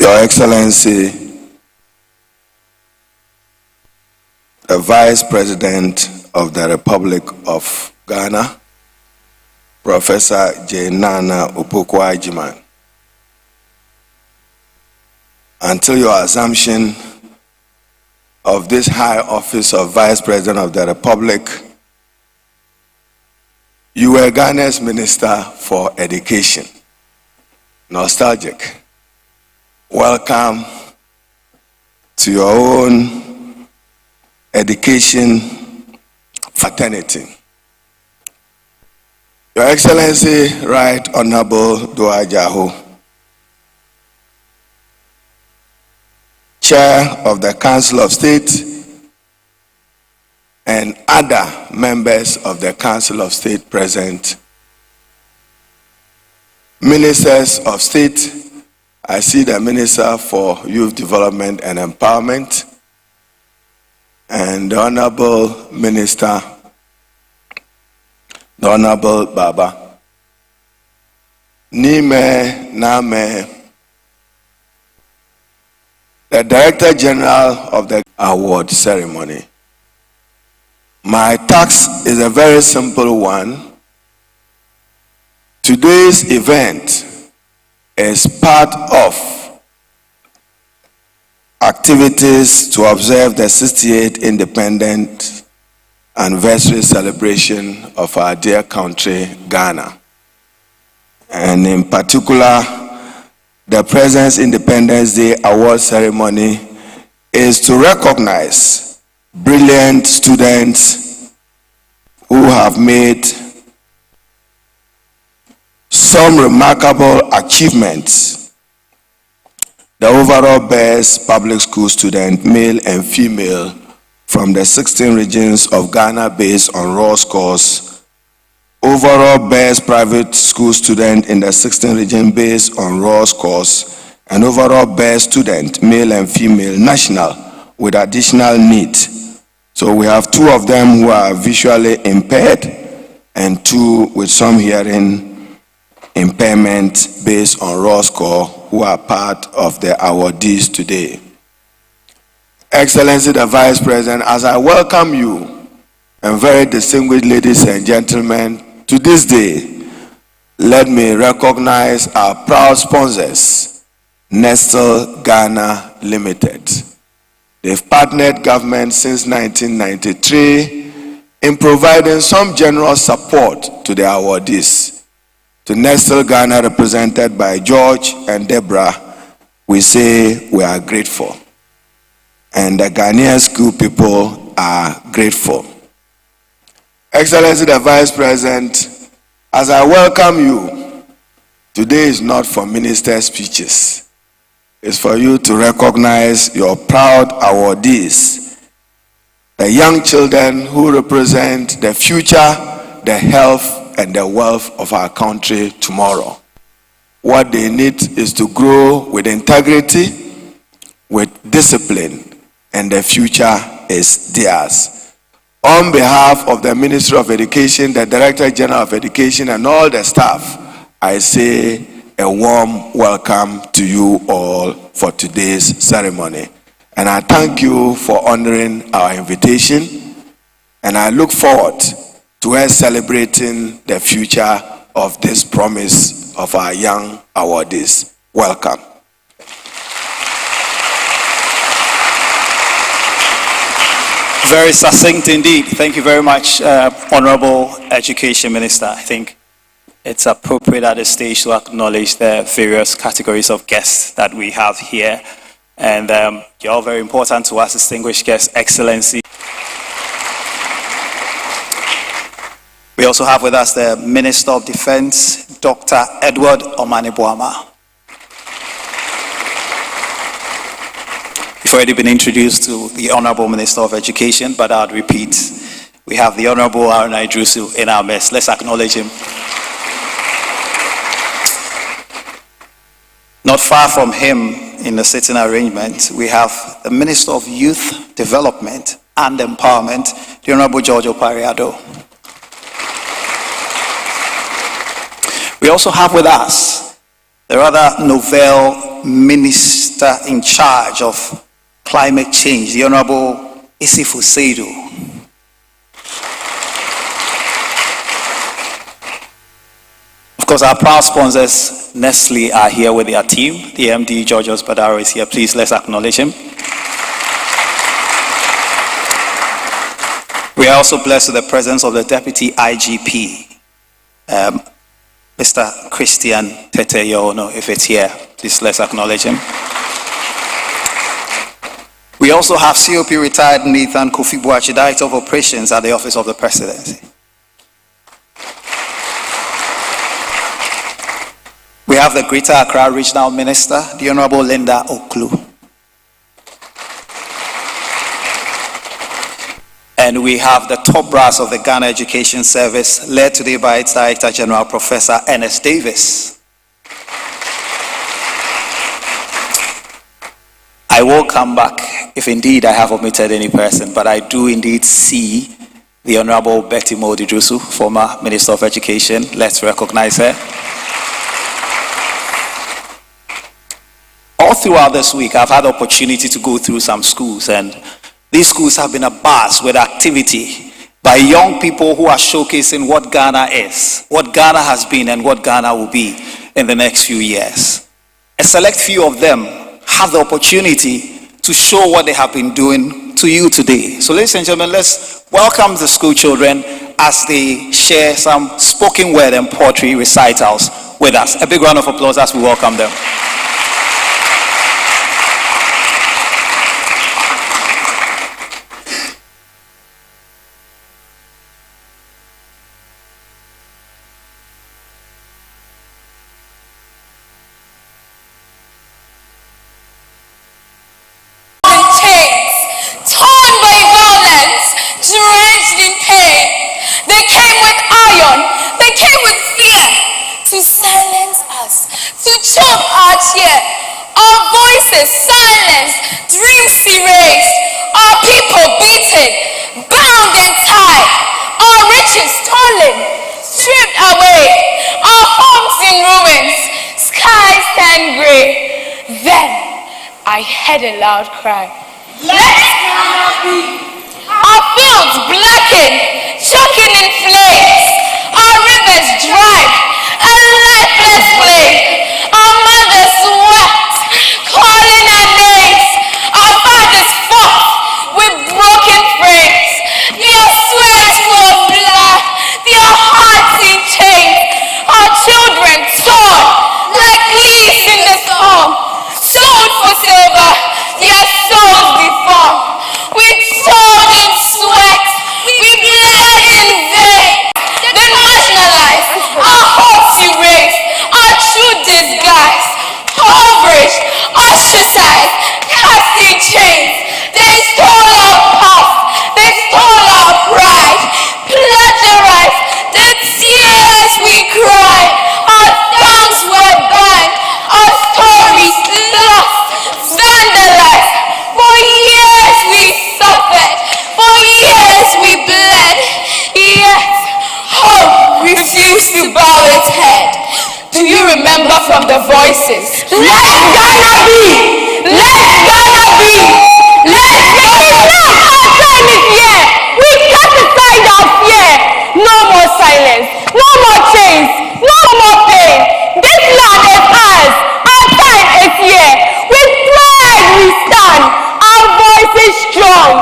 Your Excellency, the Vice President of the Republic of Ghana, Professor J. Nana Opoku-Agyeman, until your assumption of this high office of Vice President of the Republic, you were Ghana's Minister for Education. Nostalgic. Welcome to your own education fraternity. Your Excellency, Right Honorable Dua Jaho, Chair of the Council of State, and other members of the Council of State present, Ministers of State. I see the Minister for Youth Development and Empowerment, and the Honorable Minister, the Honorable Baba. Nime Name, the Director General of the award ceremony. My task is a very simple one. Today's event is part of activities to observe the 68th Independent Anniversary celebration of our dear country, Ghana. And in particular, the President's Independence Day Award ceremony is to recognize brilliant students who have made some remarkable achievements. The overall best public school student, male and female, from the 16 regions of Ghana based on raw scores. Overall best private school student in the 16 region based on raw scores. And overall best student, male and female, national, with additional needs. So we have two of them who are visually impaired and two with some hearing impairment based on raw score, who are part of the awardees today. Excellency the Vice President, as I welcome you, and very distinguished ladies and gentlemen, to this day, let me recognize our proud sponsors, Nestle Ghana Limited. They've partnered government since 1993 in providing some general support to the awardees. To Nestle Ghana, represented by George and Deborah, we say we are grateful. And the Ghanaian school people are grateful. Excellency the Vice President, as I welcome you, today is not for minister speeches. It's for you to recognize your proud awardees, the young children who represent the future, the health, and the wealth of our country tomorrow. What they need is to grow with integrity, with discipline, and the future is theirs. On behalf of the Ministry of Education, the Director General of Education, and all the staff, I say a warm welcome to you all for today's ceremony. And I thank you for honoring our invitation, and I look forward to us celebrating the future of this promise of our young awardees. Welcome. Very succinct indeed. Thank you very much, Honorable Education Minister. I think it's appropriate at this stage to acknowledge the various categories of guests that we have here. And you're all very important to us, distinguished guests, Excellency. We also have with us the Minister of Defense, Dr. Edward Omane-Boamah. We've already been introduced to the Honorable Minister of Education, but I'd repeat, we have the Honorable Aaron Idrusu in our midst. Let's acknowledge him. Not far from him in the sitting arrangement, we have the Minister of Youth Development and Empowerment, the Honorable George Opariado. We also have with us the rather novel Minister Minister in charge of climate change, the Honorable Isifu Seidu. Of course, our proud sponsors, Nestle, are here with their team. The MD, Georgios Badaro, is here. Please, let's acknowledge him. We are also blessed with the presence of the Deputy IGP, Mr. Christian Tete Yono, if it's here. Please, let's acknowledge him. We also have COP retired Nathan Kofi Boachi, Director of Operations at the Office of the Presidency. We have the Greater Accra Regional Minister, the Honorable Linda Oklu. And we have the top brass of the Ghana Education Service, led today by its Director General, Professor Ernest Davis. I will come back if indeed I have omitted any person, but I do indeed see the Honorable Betty Modidrusu, former Minister of Education. Let's recognize her. All throughout this week, I've had the opportunity to go through some schools, and these schools have been abuzz with activity by young people who are showcasing what Ghana is, what Ghana has been, and what Ghana will be in the next few years. A select few of them have the opportunity to show what they have been doing to you today. So ladies and gentlemen, let's welcome the school children as they share some spoken word and poetry recitals with us. A big round of applause as we welcome them. Silenced, dreams erased, our people beaten, bound and tied, our riches stolen, stripped away, our homes in ruins, skies turn gray. Then I heard a loud cry. Let Ghana be! Our fields blackened, choking in flames, our rivers dried, a lifeless flame. Our mothers wept, calling our names. Our fathers fought with broken frames. Their sweat full of blood, their hearts in chains. Our children torn like leaves in the storm, sold for silver, their souls deformed. We toiled in sweat, we bled in vain. Then marginalized, our hopes erased, our true disguise, impoverished, ostracized, cast in chains. They stole our past, they stole our pride, plagiarized the tears we cried. Our tongues were banned, our stories lost, vandalized. For years we suffered, for years we bled, yet hope refused to bow its head. Do you remember from the voices? Let Ghana be! Let Ghana be! Let Ghana be! Our time is here! We cast aside our fear! No more silence! No more chains! No more pain! This land is ours! Our time is here! With pride we stand! Our voice is strong!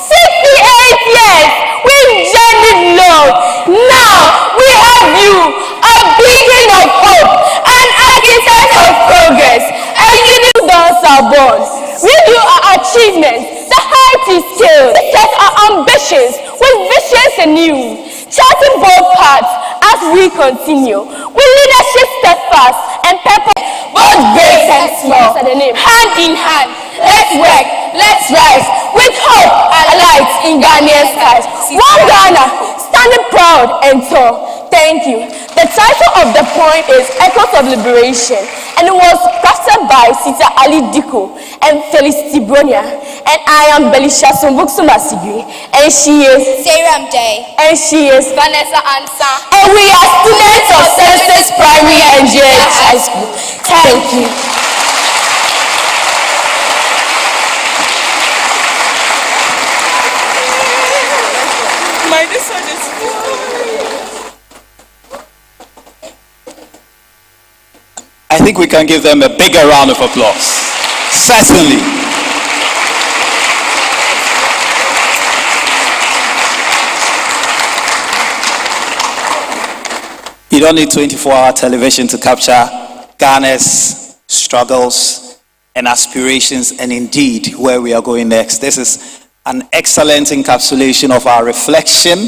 68 years! We've journeyed low! Now we have you! A beacon of hope, an architect of progress, a unity doors are born. Review our achievements, the height is scaled, set our ambitions with visions anew, charting both paths as we continue, with leadership steadfast and purpose, both great and small, hand in hand. Let's work, let's rise, with hope and light in Ghanaian skies. One Ghana, standing proud and tall. Thank you. The title of the poem is Echoes of Liberation, and it was crafted by Sita Ali Diko and Felicity Bronia. And I am Belisha Sumbuksu Masigui, and she is Seiram Day, and she is Vanessa Ansa, and we are students of Census Primary and GH High School. Thank you. think we can give them a bigger round of applause. Certainly. You don't need 24-hour television to capture Ghana's struggles and aspirations, and indeed where we are going next. This is an excellent encapsulation of our reflection,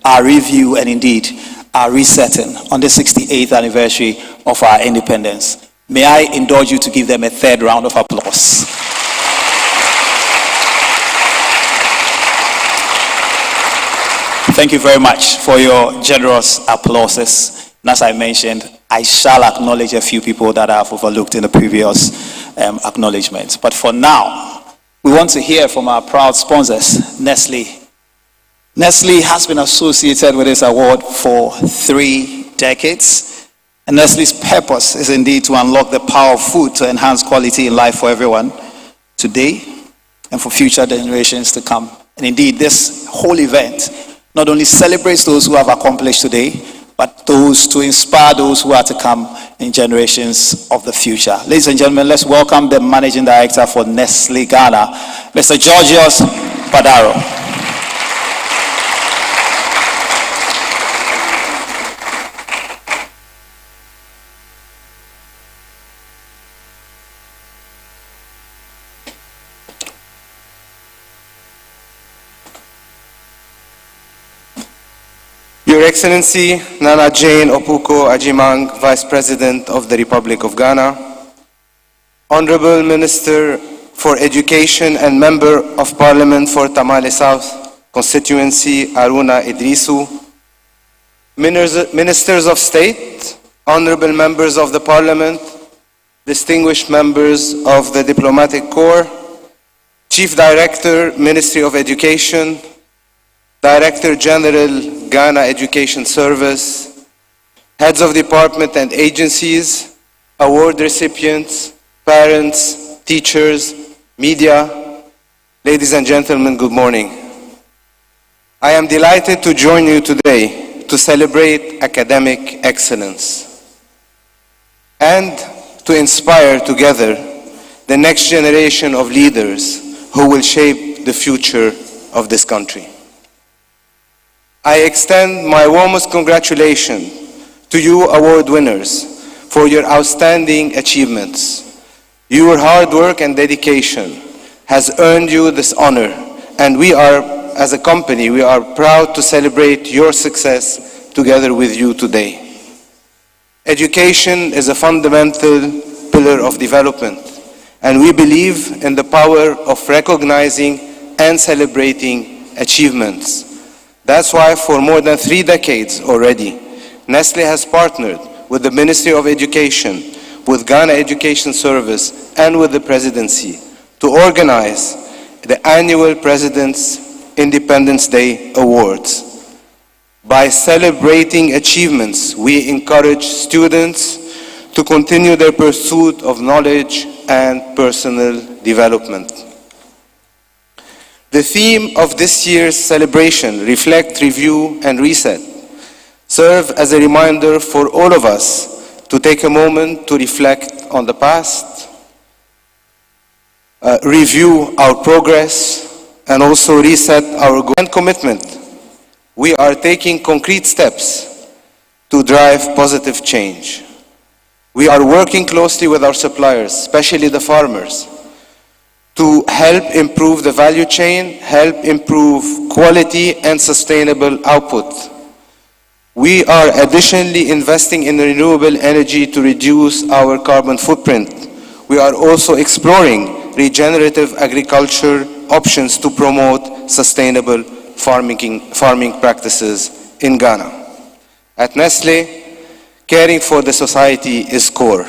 our review, and indeed our resetting on the 68th anniversary of our independence. May I indulge you to give them a third round of applause. Thank you very much for your generous applauses. And as I mentioned, I shall acknowledge a few people that I have overlooked in the previous acknowledgements. But for now, we want to hear from our proud sponsors, Nestle. Nestle has been associated with this award for 3 decades. And Nestle's purpose is indeed to unlock the power of food to enhance quality in life for everyone today and for future generations to come. And indeed, this whole event not only celebrates those who have accomplished today, but those to inspire those who are to come in generations of the future. Ladies and gentlemen, let's welcome the Managing Director for Nestle Ghana, Mr. Georgios Badaro. Your Excellency, Nana Jane Opuko Ajimang, Vice President of the Republic of Ghana, Honorable Minister for Education and Member of Parliament for Tamale South Constituency, Aruna Idrisu, Ministers of State, Honorable Members of the Parliament, distinguished members of the Diplomatic Corps, Chief Director, Ministry of Education, Director General, Ghana Education Service, heads of department and agencies, award recipients, parents, teachers, media, ladies and gentlemen, good morning. I am delighted to join you today to celebrate academic excellence and to inspire together the next generation of leaders who will shape the future of this country. I extend my warmest congratulations to you award winners for your outstanding achievements. Your hard work and dedication has earned you this honor, and we are, as a company, we are proud to celebrate your success together with you today. Education is a fundamental pillar of development, and we believe in the power of recognizing and celebrating achievements. That's why for more than 3 decades already, Nestle has partnered with the Ministry of Education, with Ghana Education Service, and with the Presidency to organize the annual President's Independence Day Awards. By celebrating achievements, we encourage students to continue their pursuit of knowledge and personal development. The theme of this year's celebration, Reflect, Review, and Reset, serve as a reminder for all of us to take a moment to reflect on the past, review our progress, and also reset our goal and commitment. We are taking concrete steps to drive positive change. We are working closely with our suppliers, especially the farmers, to help improve the value chain, help improve quality and sustainable output. We are additionally investing in renewable energy to reduce our carbon footprint. We are also exploring regenerative agriculture options to promote sustainable farming practices in Ghana. At Nestle, caring for the society is core,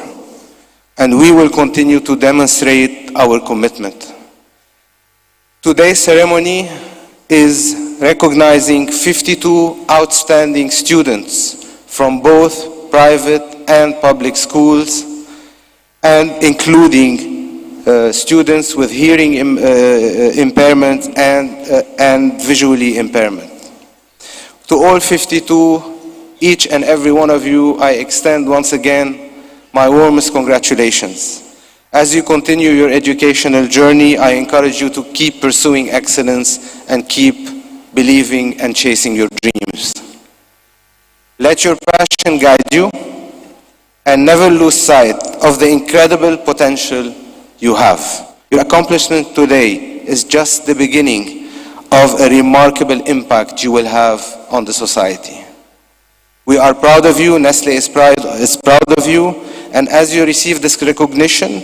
and we will continue to demonstrate our commitment. Today's ceremony is recognizing 52 outstanding students from both private and public schools, and including students with hearing impairment and visually impairment. To all 52, each and every one of you, I extend once again my warmest congratulations. As you continue your educational journey, I encourage you to keep pursuing excellence and keep believing and chasing your dreams. Let your passion guide you and never lose sight of the incredible potential you have. Your accomplishment today is just the beginning of a remarkable impact you will have on the society. We are proud of you, Nestle is proud of you, and as you receive this recognition,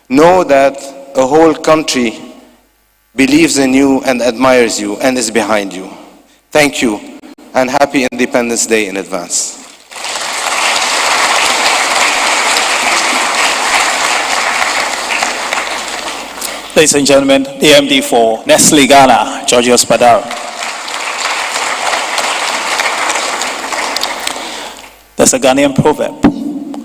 know that a whole country believes in you and admires you and is behind you. Thank you, and happy Independence Day in advance. Ladies and gentlemen, the MD for Nestle Ghana, Georgios Padaro. There's a Ghanaian proverb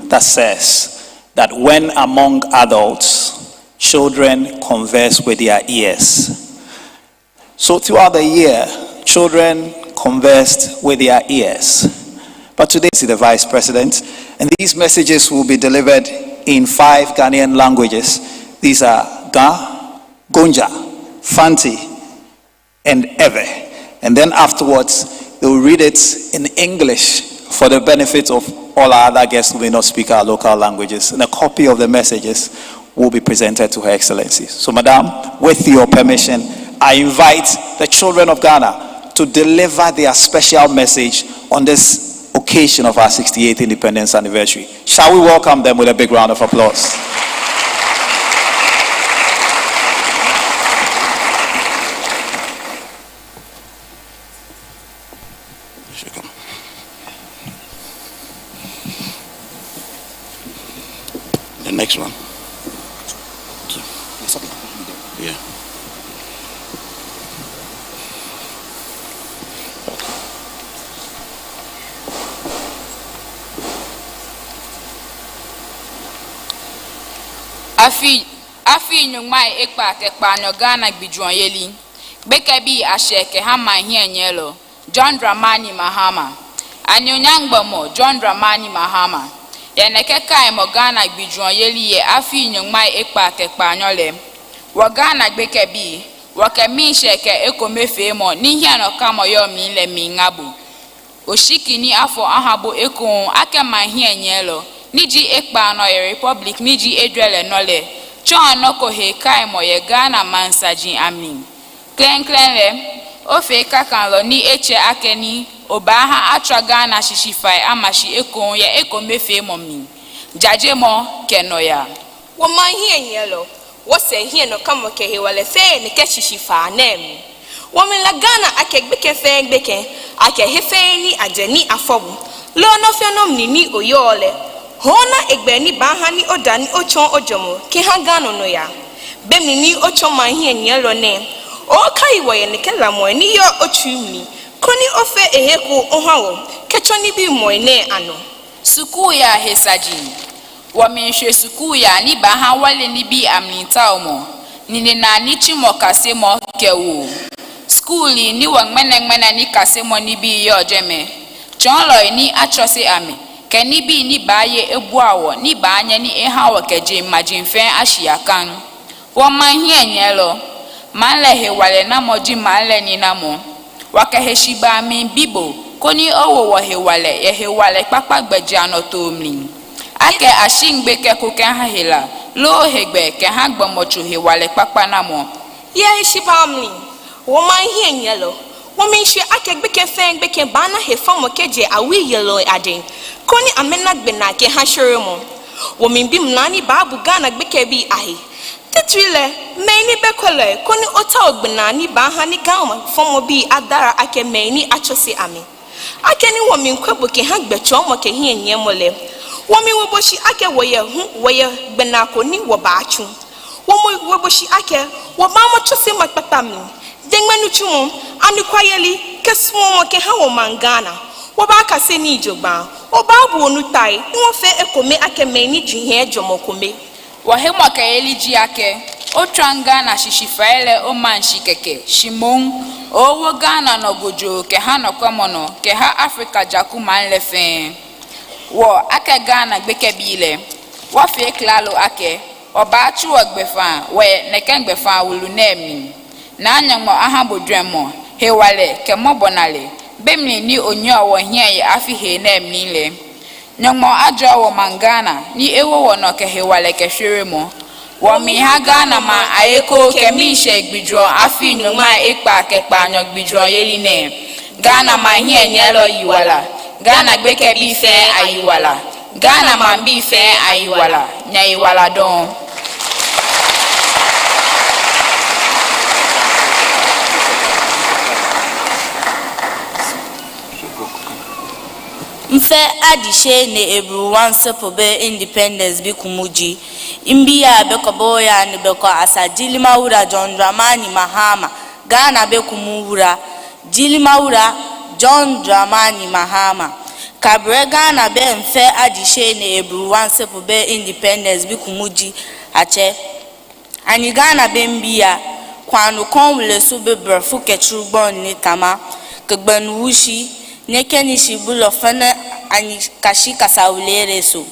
that says that when among adults, children converse with their ears. So throughout the year, children conversed with their ears. But today, see the Vice President, and these messages will be delivered in 5 Ghanaian languages. These are Ga, Gonja, Fanti, and Ewe. And then afterwards, they will read it in English for the benefit of all our other guests who may not speak our local languages. And a copy of the messages will be presented to Her Excellency. So, Madam, with your permission, I invite the children of Ghana to deliver their special message on this occasion of our 68th independence anniversary. Shall we welcome them with a big round of applause? The next one. Yeah. Afi nyumai ekpa no Ghana bijuan yeli. Beke bi asheke hama hianyelo. John Dramani Mahama. Anyonyangba mo John Dramani Mahama. Yenekeka mo Ghana bijuan yeli ye afi nyumai ekpa nyole. Wa Ghana beke bi wakemi sheke ekomefe mo ni hiano kamo yo mi le mi ngabu. Oshiki ni afo ahabo ekon akema hianyelo. Niji ekpa no ye republic niji edwele nole. John noko he kai mo ye Ghana mansaji amin. Klen ofe kakanlo ni eche akeni obaha atra Ghana shishifai amashi ekon ye ekomefe mo mi. Jaje mo kenoya. Woman here yellow. What's a here no come okay he will say ni keshishifa nem. Woman la Ghana ake beke fe beke ake hefe ni ajeni afobu. Lo no fenom ni oyole. Hona egbeni bahani odani ochon ojomo ki ha Ghana no ya. Bemni ni ochon man here yellow ne. O kai wo ye ni kela mo ni yo ochumi. Koni ofe eheku ohawo kechoni bi mo ne ano. Suku ya hesaji. Wamenshe suku ya ni baha wale ni bi amnita omo. Nini na nichi mo kasemo kewu. Skuli ni wangmena ni kasemo ni bi yo jeme. Chonloi ni atrose ame. Ke ni bi ni baye ebuawo ni banye ni ehawo keje majinfen ashiakan. Wamahie nyelo. Manle he wale na moji manle ni namo. Wakaheshiba min bibo. Koni owo wa he wale papa gbeje anoto mli. Ake ashingbe ke kuken hahila. Lo hegbe ke hagbo mochu he wale papa namo. Yeah, she family. Woman here yellow. Woman she ake beke feng beke bana he famo keje awi yellow adin. Koni amena gbena ke hashiremo. Woman bim nani babu Ghana beke bi ahi. Titrile meni bekole koni ota ogbena ni baha ni Ghana famo bi adara ake meni achose ami. Ake ni woman kwebo ke hagbe chomo ke here nyemole. Woman woboshi ake woye benako ni wobachu. Woman woboshi ake wobama chose makpatami. Dengmanu chumo ani kwayeli kesmo ke ha wo mangana. Wobaka se ni joba. Obabu onutai ni wofe ekome ake meni juhe jomokome. Wahemwa kayeli ji ake. Otranga na shishifaele omanshi keke. Shimon. Owo Ghana no gojo ke ha no kwamono. Ke ha Afrika jaku manlefen. Wo ake Ghana gbeke bile Wafie klalo ake obachu ogbefa we nekengbefa wulu nemi na anyamo ahambodwemo hewale kemobonale bemni ni onyo wo hie afi he nemi le nyamo ajo wo mangana ni ewo wono ke hewale ke hweremo wo mi ha Ghana ma ayeko kemishe gbidro afi nyuma ipa kepa nyo gbidro yeli ne Ghana ma hie nyelo yiwala Ghana gbeke bi fe ayiwala Ghana ma bi fe ayiwala nya yiwala don Mfe adishe ne ebru wanse pobe independence bi kumuji imbi ya beko boya ni beko asa Jilima Wura John Dramani Mahama Ghana be kumuwura Jilima Wura John Dramani Mahama kabre Ghana be mfe adishe ne ebru wanse pobe independence bi kumuji ache ani Ghana be mbi ya kwanu konwule sube brefu ketrugbon ni tama kegbenu wushi nekeni shibulo fana ani kashi kasawulere so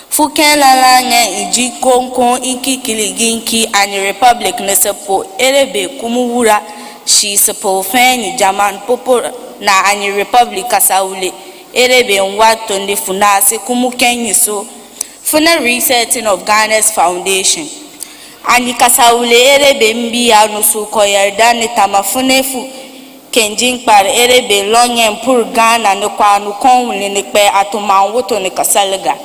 fuken lala nye iji konkon iki kiliginki ani republic nesepo erebe kumuwura shi sepo feni jaman popo na ani republic kasawule erebe nwato ndi funasi kumukenyi so funa resetting of Ghana's foundation ani kasawule erebe mbi ya nusu koyardani tamafunefu kenjin par erebe lonyen pour Ghana ne kwanu konwule ne pe atumanwoto ne kasalga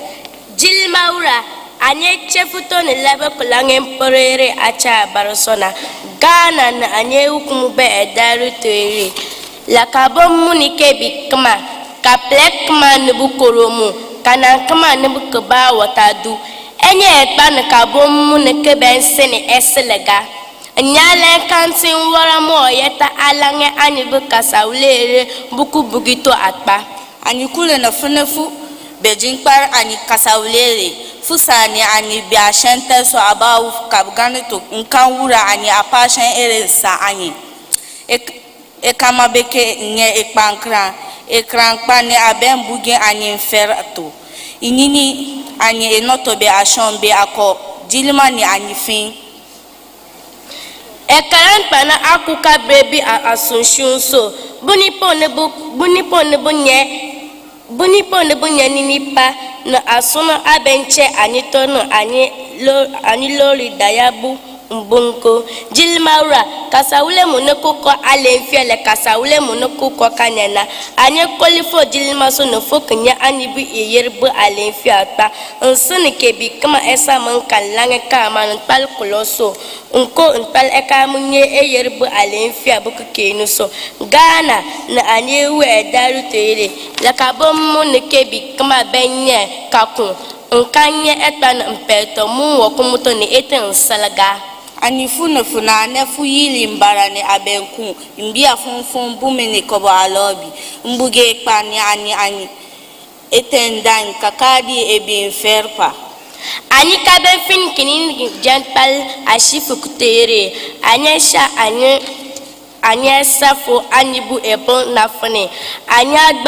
Jilima Wura anye chefuto ne lebe kulangen porere acha barosona Ghana na anye hukumu be edaru tere la kabon munike bikma ka plekma ne bukoromu kana kama ne bukba watadu enye ekpa ne kabon munike ben sene eselega nyale kantin wara mo yeta alange ani buka saulere buku bugito atpa ani kule na funefu Beijing par ani kasaulere fusani ani biashente so abawu kabgani to nkanwura ani apashen ere sa ani ekama beke nye ekpankran ekrankpa ni abembuge ani mferato inini ani enotobe ashombe ako Jilima ni ani fin ekaran pana akuka brebi asunshun so bunipo ne bunye ninipa na asuna abenche anito no ani lori dayabu mbunko Jilima Wura kasawule munoko alenfiele kasawule munoko kanyana anye kolifo Jilima so no foknya anibi yerbu alenfiata nsuni kebi kama esa man kalange kama ntal koloso nko ntal eka munye yerbu alenfia buku kenu so Ghana na anye we daru tere la kabom mun kebi kama benye kakun nkanye etan mpeto mu wokumuto ni eten salaga ani funa nefu yili mbara ni abenku mbia funfun bumene kobo alobi mbuge pani ani etendan kakadi ebin ferpa ani kabe fin kinin gentle ashifu kutere anyesha anya safo anibu ebon nafone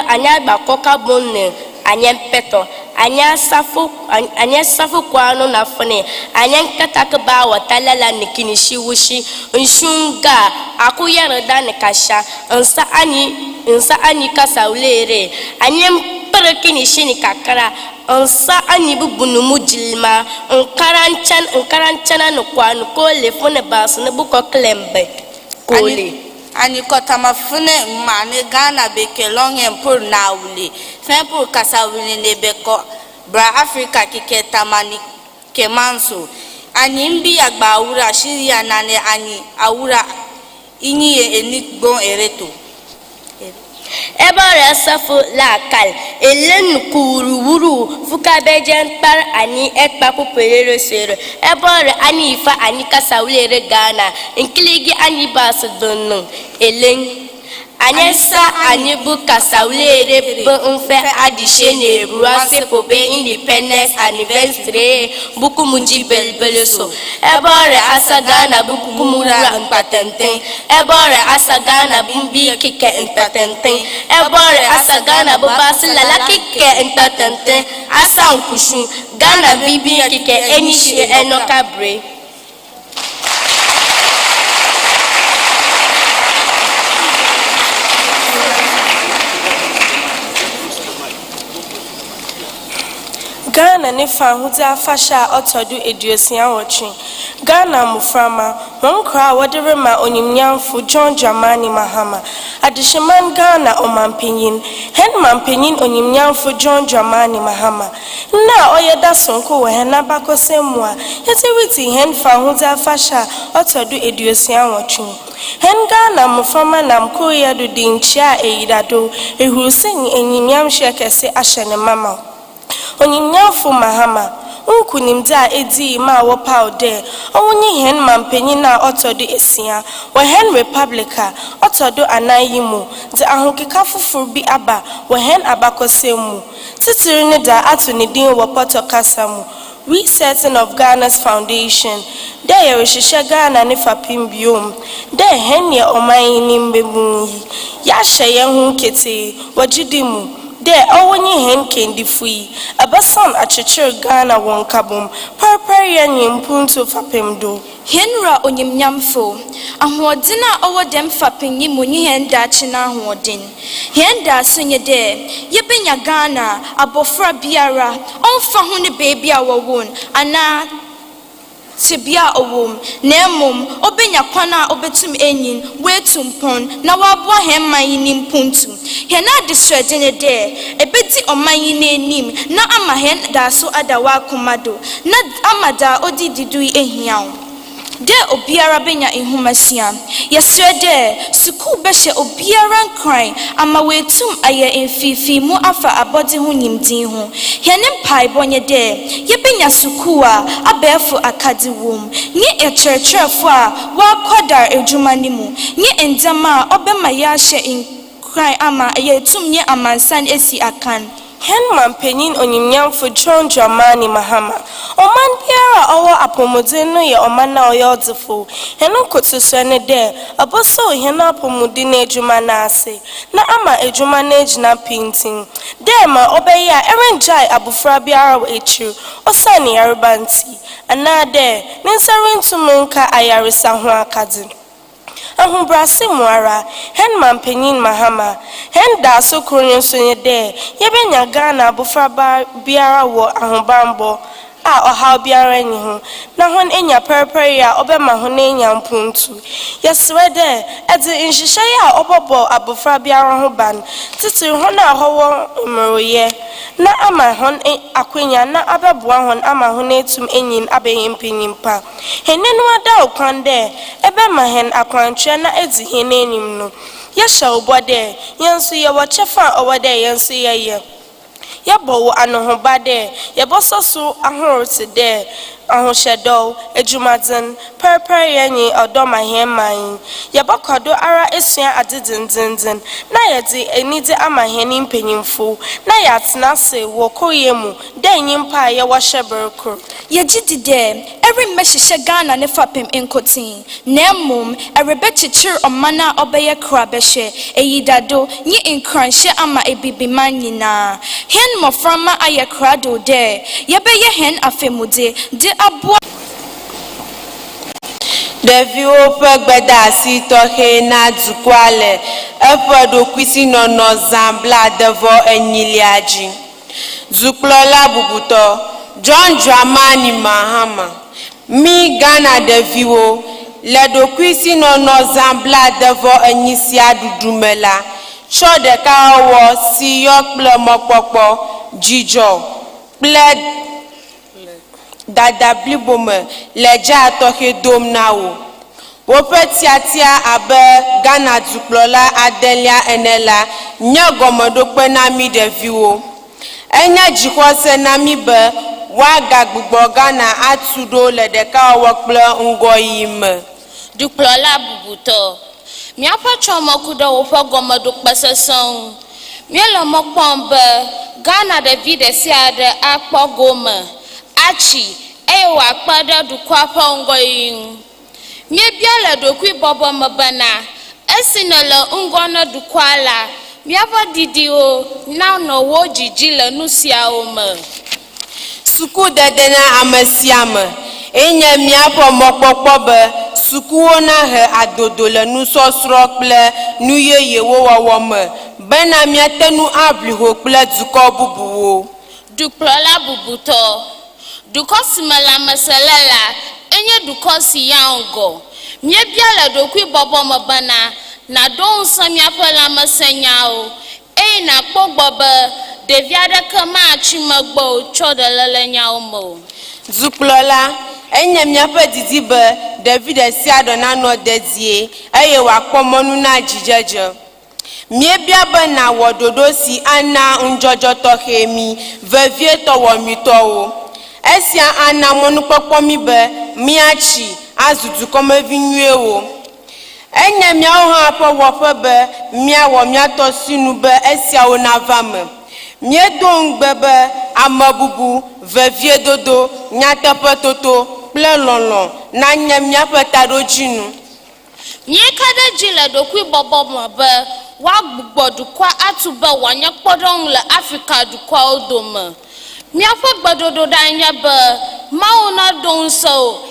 anya gba koka bonne anya peto anya safu kwano na fone anya nkataka ba watalala nikini shiwushi nshunga akuyara dane kasha nsa ani kasaulere anya mparakini shini kakara nsa ani bubunumu Jilima nkaranchana no kwano kole fone basu ne buko klembe kole ani kotama fune mane Ghana beke longen pour nauli fin pour kasawuli ne beko bra Africa kike tamani kemanso ani mbi agba Wura shiria nane ani awura inyi enigbon ereto ebore safu la kal elen kuru wuru fuka bejen par ani ekpa popelere sere ebore ani ifa ani kasawulere Ghana inkiligi ani basdonu elen Anyesa anibu kasaulere bu unfe adishe ne ruase pobe independence anniversary buku muji belbeleso ebore asagana buku kumura impatente ebore asagana bumbi kike impatente ebore asagana bubasila la kike impatente asankushu Gana bibi kike enishi enokabre Ghana ne fa hudi afasha otodu eduosia wochi Ghana muframa wonkra woderema onimnyamfu John Dramani Mahama adisheman Ghana omampenyin hen mampenyin onimnyamfu John Dramani Mahama na oyeda sonko we hen abakosemua yetiwiti hen fa hudi afasha otodu eduosia wochi hen Ghana muframa namko yedu dinchia eidado ehurusin enyimyamhye kese ahyene mama Onyinyafu Mahama unkunimda edi ma wopaude onyi hen mampenyin na otodo esia we hen republica otodo anayimu de ahokeka fufuru bi aba we hen abakosemu titiri ne da atuni din wo Kasamu resetting of Ghana's foundation there reshisha Ghana ne fapim biom there hen ye omanyi mbemu yi ya hye hu kete wajidimu de awonyi hen kendi fui abasan achichir Ghana wonkabum parpar yanyi mpunto fapemdo Henra onyimnyamfo ahoɔdena ɔwɔ fapinyi munyi henda china ahoɔden henda sonye de yebenya Ghana abofra biara ɔmfa ho ne baby a wɔwon ana Tibia owom nemum obenya kwana obetum enyin wetumpon na waboa hemman yinim puntu hena disredene de ebedi oman yinenim na ama hen da so adawa komado na amada odididu ehiaw de obiara benya enhumasia yesrede suku behye obiara nkran ama wetum aye enfifi mu afa abode ho nyimdin ho hene pai bonye de yebenya suku a abefo akade wom nye ekyerkyerefo a wakodar ejumani mu nye endama obema ya hye nkran ama yetum nye amansan esi akan hen mampenyin onyimnyamfo John Dramani Mahama oman biara owo apomodin no ye oman na oyodifo henu kotuso ne de aboso henu apomodin ejuma na ase na ama ejuma na ejina painting de ma obeya erenjai abufra biara wa echiru osani yarubanti anade ninsarentumunka ayarisa ho akadi Ahumbrasi muara hen mampenyin Mahama hen da so kronyo sonye de yebenya Ghana bufra biara wo ahubambo a ohaw biara nyi ho na hon enya perpere ya obema ho na enya mpuntu yesrede edi nhihye ya obobo abufra biara ho ban titiri ho na howo mroye na ama hon akwenya na abeboa hon ama ho na etum enyin abehempanyimpa henenu ada okwande ebema hen akwantwe na edi hen enim no yesha obode yenso ye wachefa owode yenso ye Yabo anohobade yabososu ahoroti de ahoshedo ejumaden perper yanyi odoma hemman yabakwado ara esua adidindindin na yedi enide amaheni mpanyimfo na yatena se wokoyemu de nyimpa ye wahyeberko yegidide every message Ghana ne fapem enkotin nemum erebechichir omana obeye krabehye eyidado nyi enkranhye ama ebibiman nyina hen moframa ayekrado de yebeye hen afemude de abo Devio pegbeda si tohe na dukwale epodo kwisi nono zambla devo enyiliaji Zuklola bubuto John Dramani Mahama mi Ghana devio ledo kwisi nono zambla devo enyisia dudumela chode ka wo si yokple mokpokpo jijo pled dada blibome leja tohe dom nawo wopetiatia abe Ghana duklola adelia enela nyagomodo na mi deviwo enya jikwose na mi be waga gbugbo Ghana atudo ledeka wokple ngoyime Duklola bubuto Miapa chomokuda wopa gomodu kpasesong. Mielo mokpombe Ghana de vide siade akpo goma. Achi ewa akpada du kwapa ngoyin. Miebiale dokwi bobo mabana. Esinele ngona du kwala. Miapa didio na no wo jijile nusia ome. Suku dedena amesiame. Enye miapo mokpokpo be sukuwo na he adodo le nusosro kple nuyeye wo wɔwɔ me bena miatenu abliho kple dukɔ bubuwo. Dukplola bubuto. Dukɔ simela meselela enye dukɔ si yango. Miebiale dokwi bobo mabana na don samiape la mesenyao. Na kpogbo be deviade kama achimegbo chodelele nyaomo. Dukplola enye miape didi be David esiado na no dedie eye wakpomonu na jijeje. Miebia be na wododo si ana njojo tohe mi vevie to wo mitowo. Esia ana monu popomi be miachi azudu kome vinyewo. Enye miawo ha po wofe be miawo miato sinu be esia ona vame. Miedon gbebe amabubu vevie dodo nyatepe toto ple lolo na nye miape tadojinu. Niekade jile dokwi bobo mabe wa gbugbo dukwa atube wanye kpodong le Afrika dukwa odome. Miape gbedodo danye be maona don so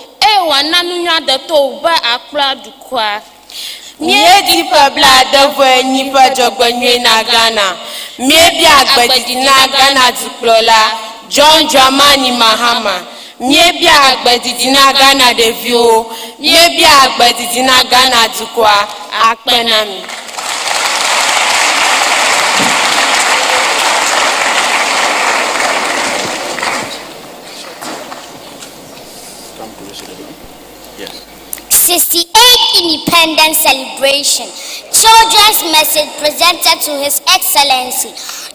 wana nunya de to be akpla dukwa. Mie di pebla devo ni pejogbenye na Ghana. Mie bi agbedi na Ghana Dukplola John Dramani Mahama. Mie bi agbedi na Ghana Devio. Mie bi agbedi na Ghana Dukwa akpenami. Yes. 68th Independence Celebration. Children's message presented to His Excellency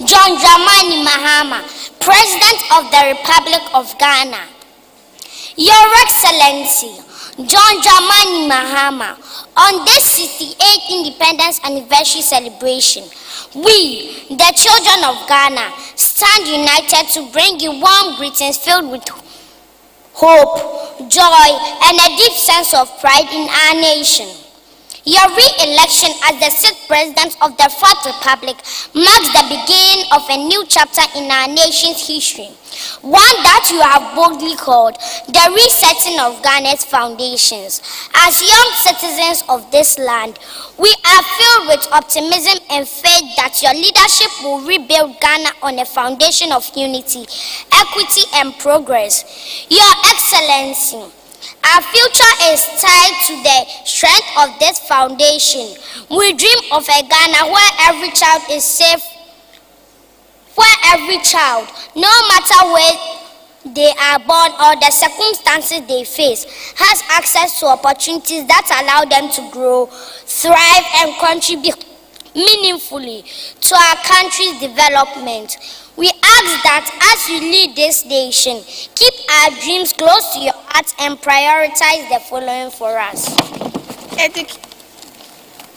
John Dramani Mahama, President of the Republic of Ghana. Your Excellency John Dramani Mahama, on this 68th Independence Anniversary celebration, we, the children of Ghana, stand united to bring you warm greetings filled with hope, joy, and a deep sense of pride in our nation. Your re-election as the 6th President of the 4th Republic marks the beginning of a new chapter in our nation's history, one that you have boldly called the resetting of Ghana's foundations. As young citizens of this land, we are filled with optimism and faith that your leadership will rebuild Ghana on a foundation of unity, equity, and progress. Your Excellency, our future is tied to the strength of this foundation. We dream of a Ghana where every child is safe, where every child, no matter where they are born or the circumstances they face, has access to opportunities that allow them to grow, thrive, and contribute meaningfully to our country's development. We ask that as you lead this nation, keep our dreams close to your heart and prioritize the following for us.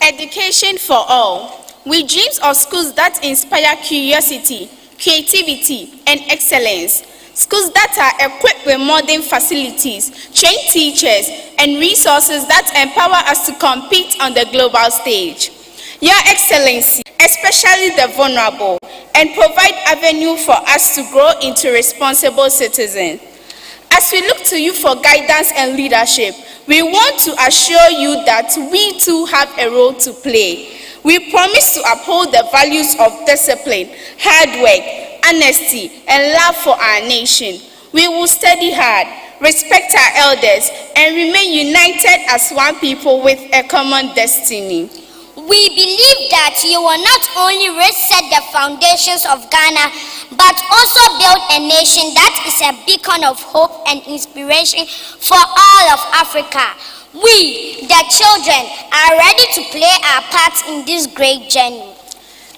Education for all. We dream of schools that inspire curiosity, creativity, and excellence. Schools that are equipped with modern facilities, trained teachers, and resources that empower us to compete on the global stage. Your Excellency, especially the vulnerable, and provide avenue for us to grow into responsible citizens. As we look to you for guidance and leadership, we want to assure you that we too have a role to play. We promise to uphold the values of discipline, hard work, honesty, and love for our nation. We will study hard, respect our elders, and remain united as one people with a common destiny. We believe that you will not only reset the foundations of Ghana, but also build a nation that is a beacon of hope and inspiration for all of Africa. We, the children, are ready to play our part in this great journey.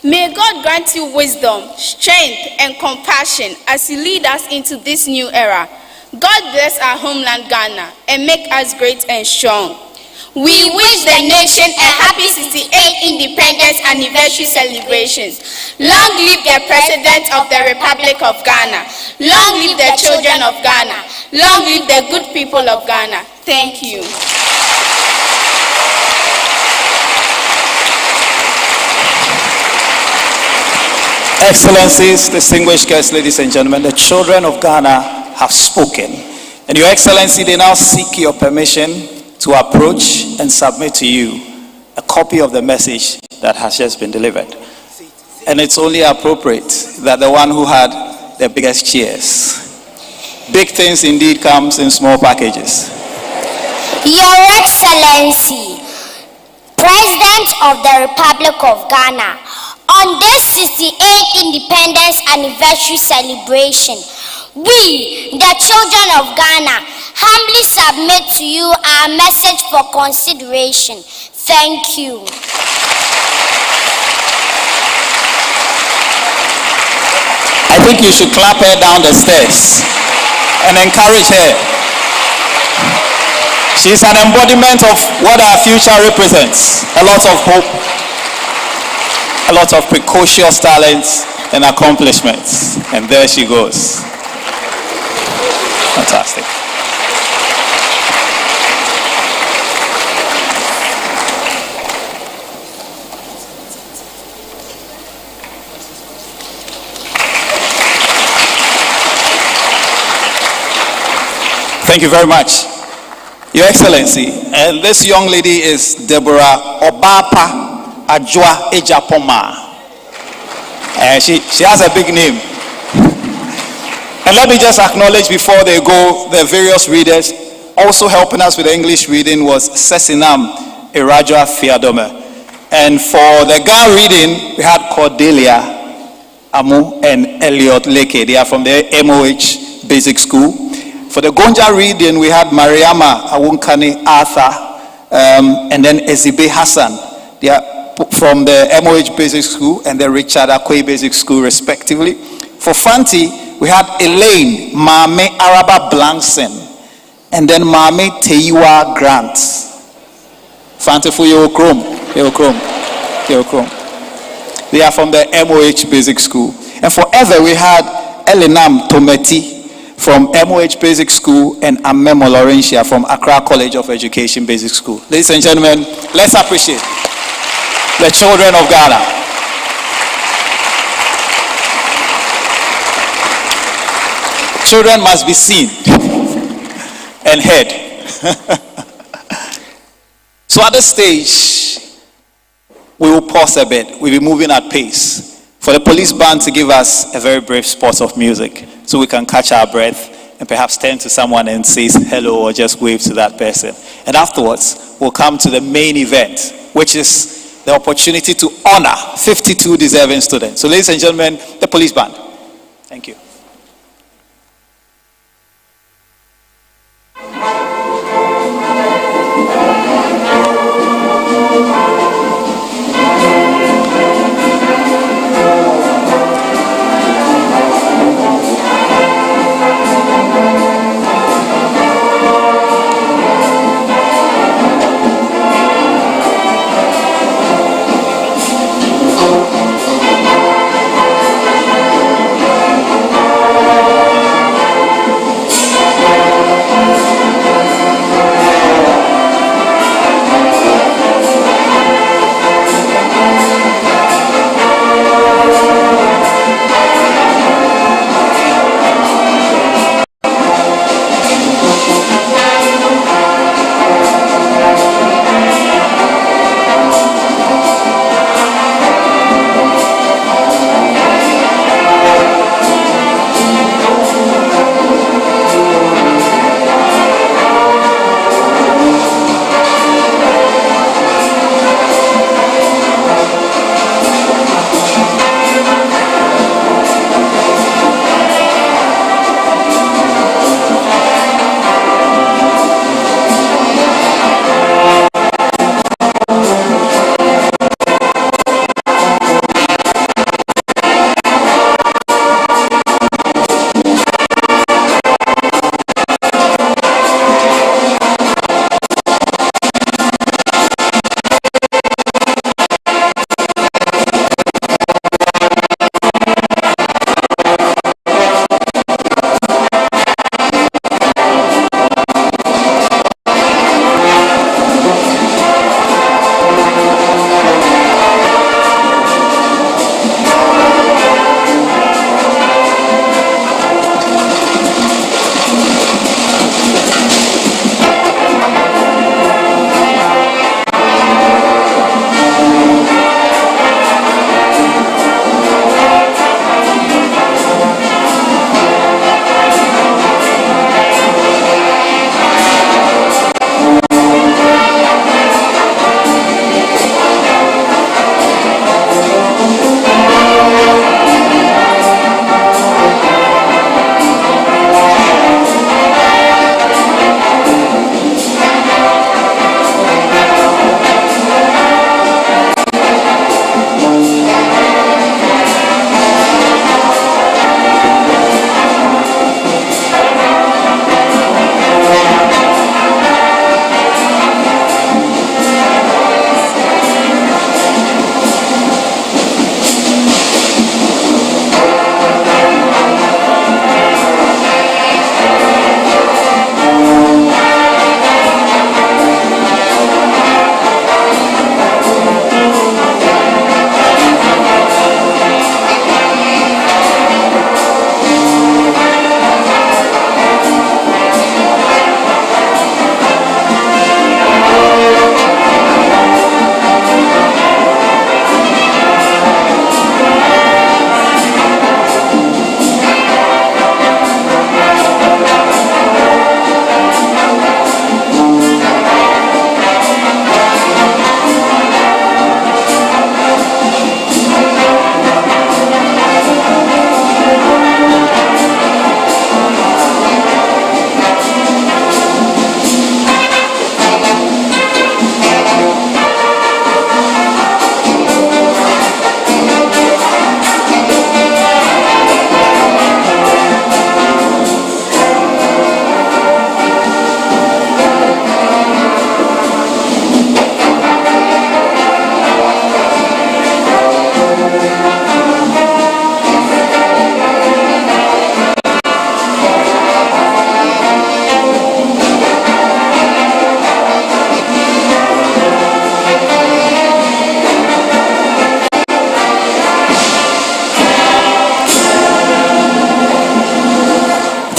May God grant you wisdom, strength, and compassion as you lead us into this new era. God bless our homeland Ghana and make us great and strong. We wish the nation a happy 68th Independence Anniversary celebrations. Long live the President of the Republic of Ghana. Long live the children of Ghana. Long live the good people of Ghana. Thank you. Excellencies, distinguished guests, ladies and gentlemen, the children of Ghana have spoken. And Your Excellency, they now seek your permission to approach and submit to you a copy of the message that has just been delivered. And it's only appropriate that the one who had the biggest cheers. Big things indeed comes in small packages. Your Excellency, President of the Republic of Ghana, on this 68th Independence Anniversary celebration, we, the children of Ghana, humbly submit to you our message for consideration. Thank you. I think you should clap her down the stairs and encourage her. She's an embodiment of what our future represents. A lot of hope, a lot of precocious talents and accomplishments. And there she goes. Fantastic. Thank you very much, Your Excellency. And this young lady is Deborah Obapa Ajwa Ejapoma. She has a big name. And let me just acknowledge before they go, the various readers. Also helping us with the English reading was Sesinam Irajwa Fiadome. And for the Ga reading, we had Cordelia Amu and Elliot Leke. They are from the MOH Basic School. For the Gonja reading, we had Mariama Awunkani Arthur and then Ezibe Hassan. They are from the MOH Basic School and the Richard Akwe Basic School, respectively. For Fanti, we had Elaine Mame Araba Blankson and then Mame Teiwa Grant. Fanti for your chrome. They are from the MOH Basic School. And for Ever, we had Elinam Tometi from MOH Basic School and Amemo Laurentia from Accra College of Education Basic School. Ladies and gentlemen, let's appreciate the children of Ghana. Children must be seen and heard. So at this stage, we will pause a bit. We'll be moving at pace for the police band to give us a very brief spot of music so we can catch our breath and perhaps turn to someone and say hello or just wave to that person. And afterwards, we'll come to the main event, which is the opportunity to honor 52 deserving students. So ladies and gentlemen, the police band. Thank you.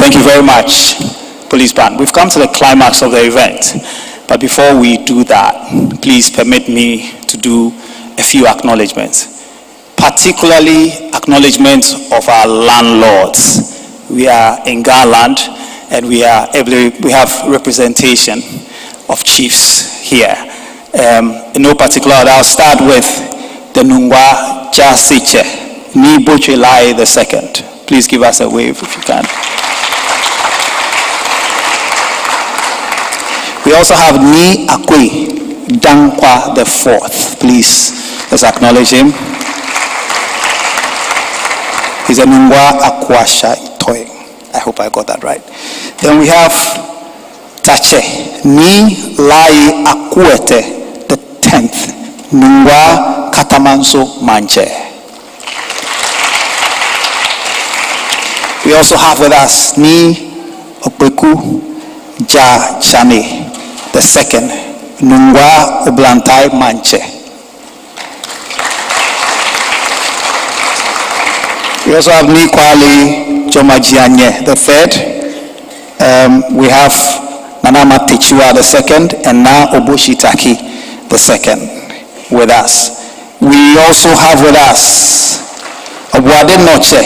Thank you very much, Police Band. We've come to the climax of the event. But before we do that, please permit me to do a few acknowledgements. Particularly acknowledgements of our landlords. We are in Garland and we have representation of chiefs here. In no particular order, I'll start with the Nungwa Jasiche, Ni Bochilai II. Please give us a wave if you can. We also have Ni Akwe Dankwa IV. Please, let's acknowledge him. He's a Nungwa Akwasha Toy. I hope I got that right. Then we have Tache Ni Lai Akwete the 10th, Nungwa Katamanso Manche. We also have with us Ni Okbeku Ja Chane the 2nd, Nungwa Oblantai Manche. We also have Ni Kwali Jomajianye the 3rd. We have Nanama Techua the 2nd and Na Oboshitaki the 2nd with us. We also have with us Abuade Noche,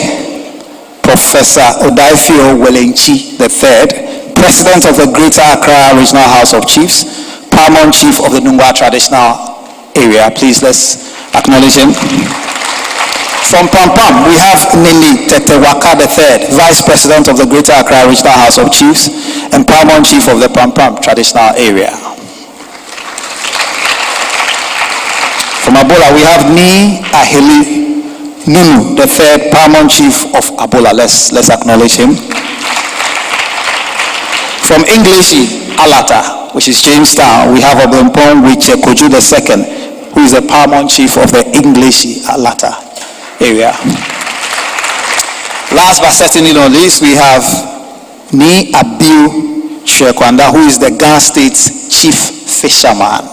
Professor Odaifio Welenchi the 3rd, President of the Greater Accra Regional House of Chiefs, Paramount Chief of the Nungwa Traditional Area. Please, let's acknowledge him. From Pampam, we have Nili Tetewaka III, Vice President of the Greater Accra Regional House of Chiefs and Paramount Chief of the Pampam Traditional Area. From Abola, we have Ni Aheli Nunu III, Paramount Chief of Abola. Let's acknowledge him. From Englishi Alata, which is Jamestown, we have Obempong Wiche Koju II, who is the Paramount Chief of the Englishi Alata area. Last but certainly not least, we have Ni Abiu Chwekwanda, who is the Ghana State's Chief Fisherman.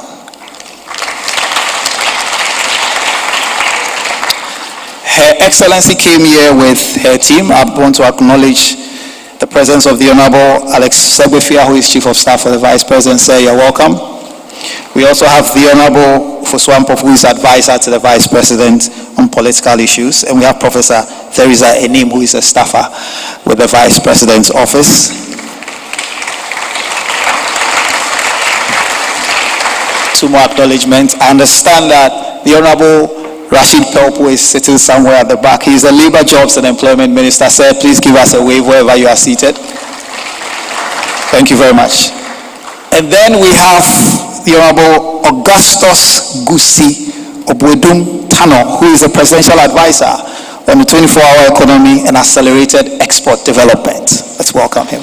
Her Excellency came here with her team. I want to acknowledge the presence of the Honorable Alex Segbefia, who is Chief of Staff for the Vice President. Sir, you're welcome. We also have the Honorable Foswampov, who is advisor to the Vice President on political issues. And we have Professor Theresa Enim, who is a staffer with the Vice President's office. Two more acknowledgements. I understand that the Honorable Rashid Pelpo is sitting somewhere at the back. He is the Labor, Jobs and Employment Minister. Sir, please give us a wave wherever you are seated. Thank you very much. And then we have the Honorable Augustus Gusi Obwedum Tano, who is the Presidential Advisor on the 24-hour economy and accelerated export development. Let's welcome him.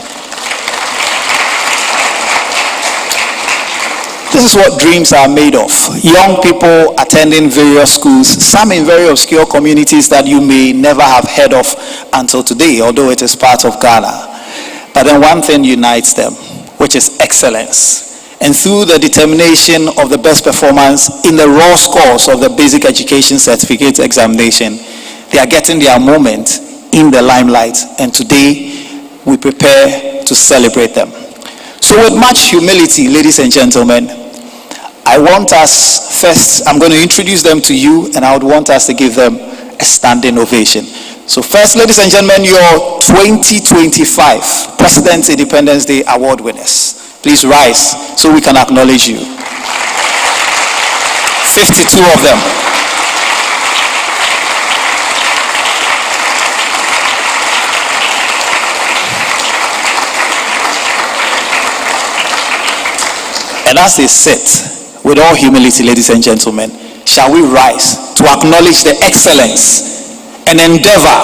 This is what dreams are made of. Young people attending various schools, some in very obscure communities that you may never have heard of until today, although it is part of Ghana. But then one thing unites them, which is excellence. And through the determination of the best performance in the raw scores of the basic education certificate examination, they are getting their moment in the limelight. And today, we prepare to celebrate them. So with much humility, ladies and gentlemen, I want us first, I'm going to introduce them to you, and I would want us to give them a standing ovation. So first, ladies and gentlemen, your 2025 President's Independence Day Award winners. Please rise so we can acknowledge you. 52 of them. And as they sit, with all humility, ladies and gentlemen, shall we rise to acknowledge the excellence and endeavor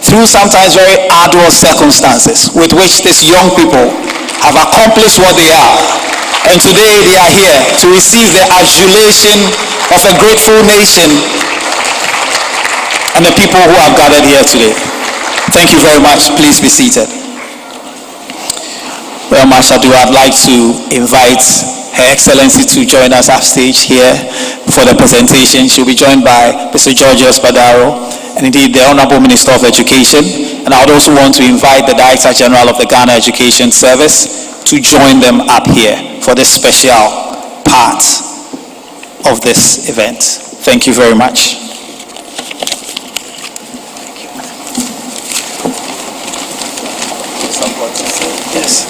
through sometimes very arduous circumstances with which these young people have accomplished what they are. And today they are here to receive the adulation of a grateful nation and the people who have gathered here today. Thank you very much. Please be seated. Well, Mashadu, I'd like to invite Her Excellency to join us upstage here for the presentation. She'll be joined by Mr. Georgios Badaro and indeed the Honorable Minister of Education. And And I would also want to invite the Director General of the Ghana Education Service to join them up here for this special part of this event. Thank you very much. Yes.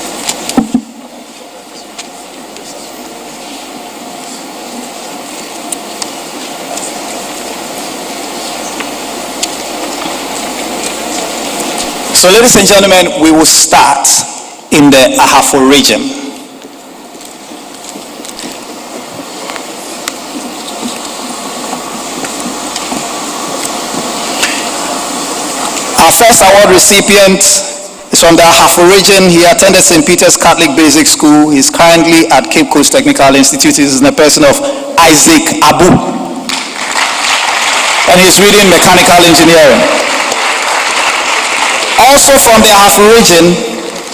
So, ladies and gentlemen, we will start in the Ahafo region. Our first award recipient is from the Ahafo region. He attended St. Peter's Catholic Basic School. He's currently at Cape Coast Technical Institute. He's in the person of Isaac Abu. And he's reading mechanical engineering. Also from the Ahafo region,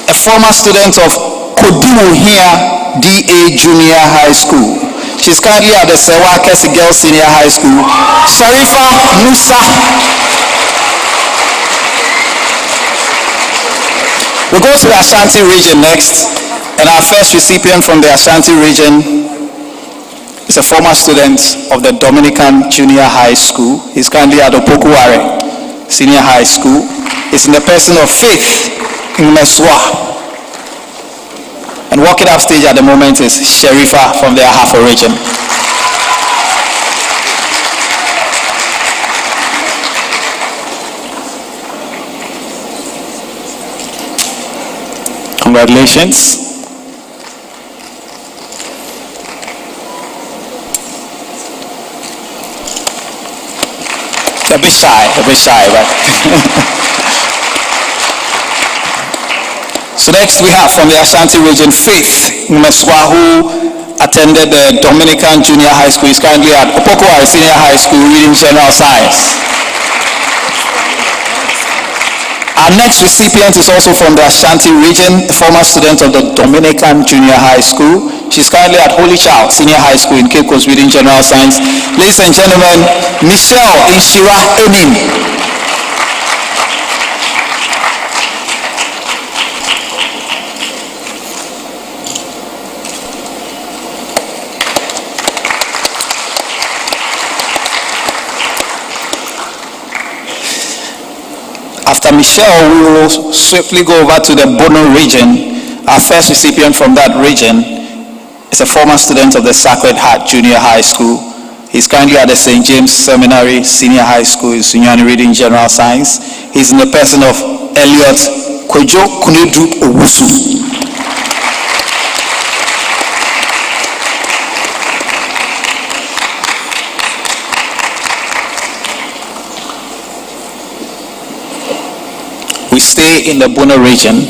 a former student of Kodimuhia DA Junior High School. She's currently at the Sewa Kesi Girls Senior High School. Sharifa Musa. We go to the Ashanti region next, and our first recipient from the Ashanti region is a former student of the Dominican Junior High School. He's currently at Opokuware Senior High School. He's in the person of Faith Meswa. And walking up stage at the moment is Sharifa from the Ahafo region. Congratulations. A bit shy, but So next we have from the Ashanti region, Faith Meswa, who attended the Dominican Junior High School. He's currently at Opokuware Senior High School reading General Science. Our next recipient is also from the Ashanti region, a former student of the Dominican Junior High School. She's currently at Holy Child Senior High School in Cape Coast reading General Science. Ladies and gentlemen, Michelle Inshira Enim. After Michelle, we will swiftly go over to the Bono region. Our first recipient from that region is a former student of the Sacred Heart Junior High School. He's currently at the St. James Seminary Senior High School in Sunyani reading General Science. He's in the person of Elliot Kwejo Kunedu Owusu. We stay in the Bono region.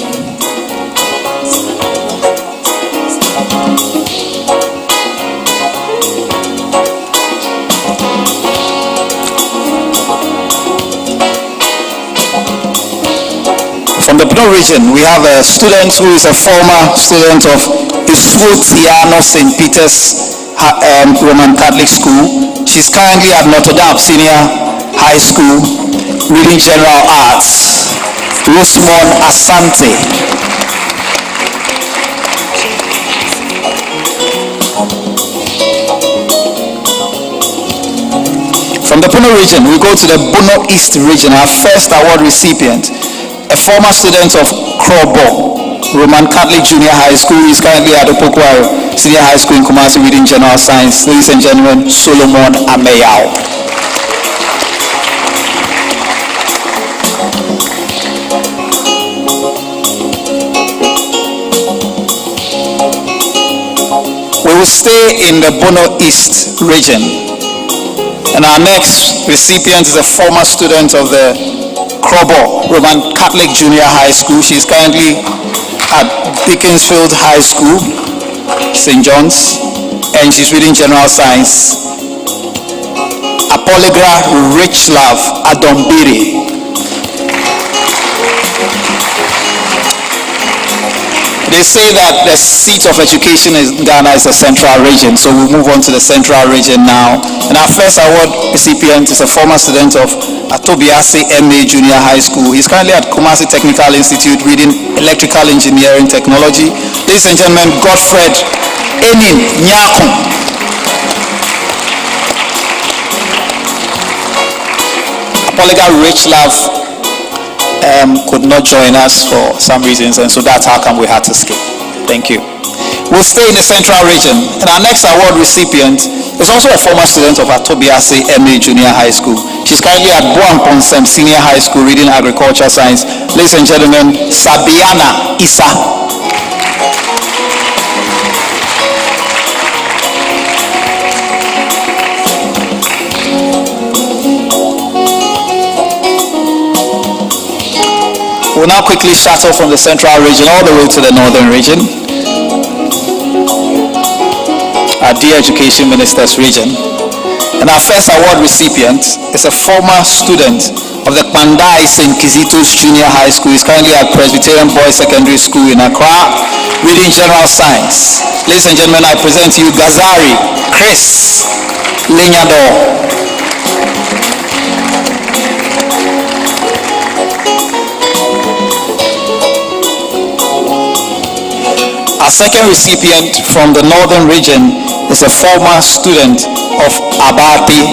From the Bono region, we have a student who is a former student of Isuotiano St. Peter's Roman Catholic School. She's currently at Notre Dame Senior High School reading General Arts. Rosemond Asante. From the Bono region, we go to the Bono East region. Our first award recipient, a former student of Krobo Roman Catholic Junior High School, is currently at Opokuware Senior High School in Kumasi reading General Science. Ladies and gentlemen, Solomon Ameyao. We will stay in the Bono East region. And our next recipient is a former student of the Krobo Roman Catholic Junior High School. She is currently at Beaconsfield High School, St. John's, and she's reading General Science. Apoligra Richlove Adombiri. They say that the seat of education in Ghana is the central region, so we'll move on to the central region now. And our first award recipient is a former student of Atobiase MA Junior High School. He's currently at Kumasi Technical Institute reading electrical engineering technology. Ladies and gentlemen, Godfred Enin Nyakon. Apoliga Richlove could not join us for some reasons, and so that's how come we had to skip. Thank you. We'll stay in the central region, and our next award recipient is also a former student of Atobiase MA Junior High School. She's currently at Boamponsem Senior High School reading agriculture science. Ladies and gentlemen, Sabiana Issa. We'll now quickly shuttle from the central region all the way to the northern region. Our dear Education Minister's region. And our first award recipient is a former student of the Pandai St. Kizito's Junior High School. He's currently at Presbyterian Boys Secondary School in Accra, reading general science. Ladies and gentlemen, I present to you Gazari Chris Linyador. Our second recipient from the northern region is a former student of Abati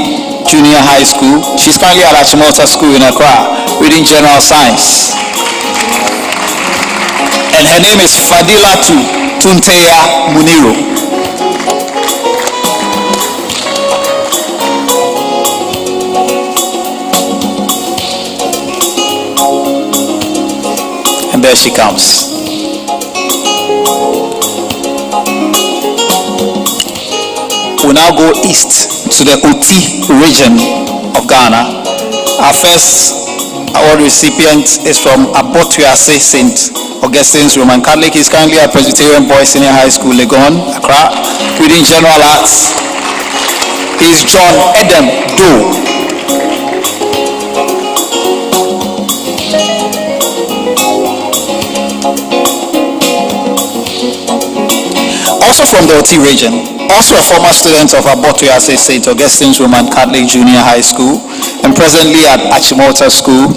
Junior High School. She's currently at Achimota School in Accra, reading general science. And her name is Fadilatu Tunteya Muniru. And there she comes. We'll now go east to the Oti region of Ghana. Our first award recipient is from Abotuase St. Augustine's Roman Catholic. He's currently at Presbyterian Boys Senior High School, Legon, Accra, reading general arts. He's John Edem Doe. Also from the Oti region, also a former student of Abotuase St. Augustine's Roman Catholic Junior High School and presently at Achimota School,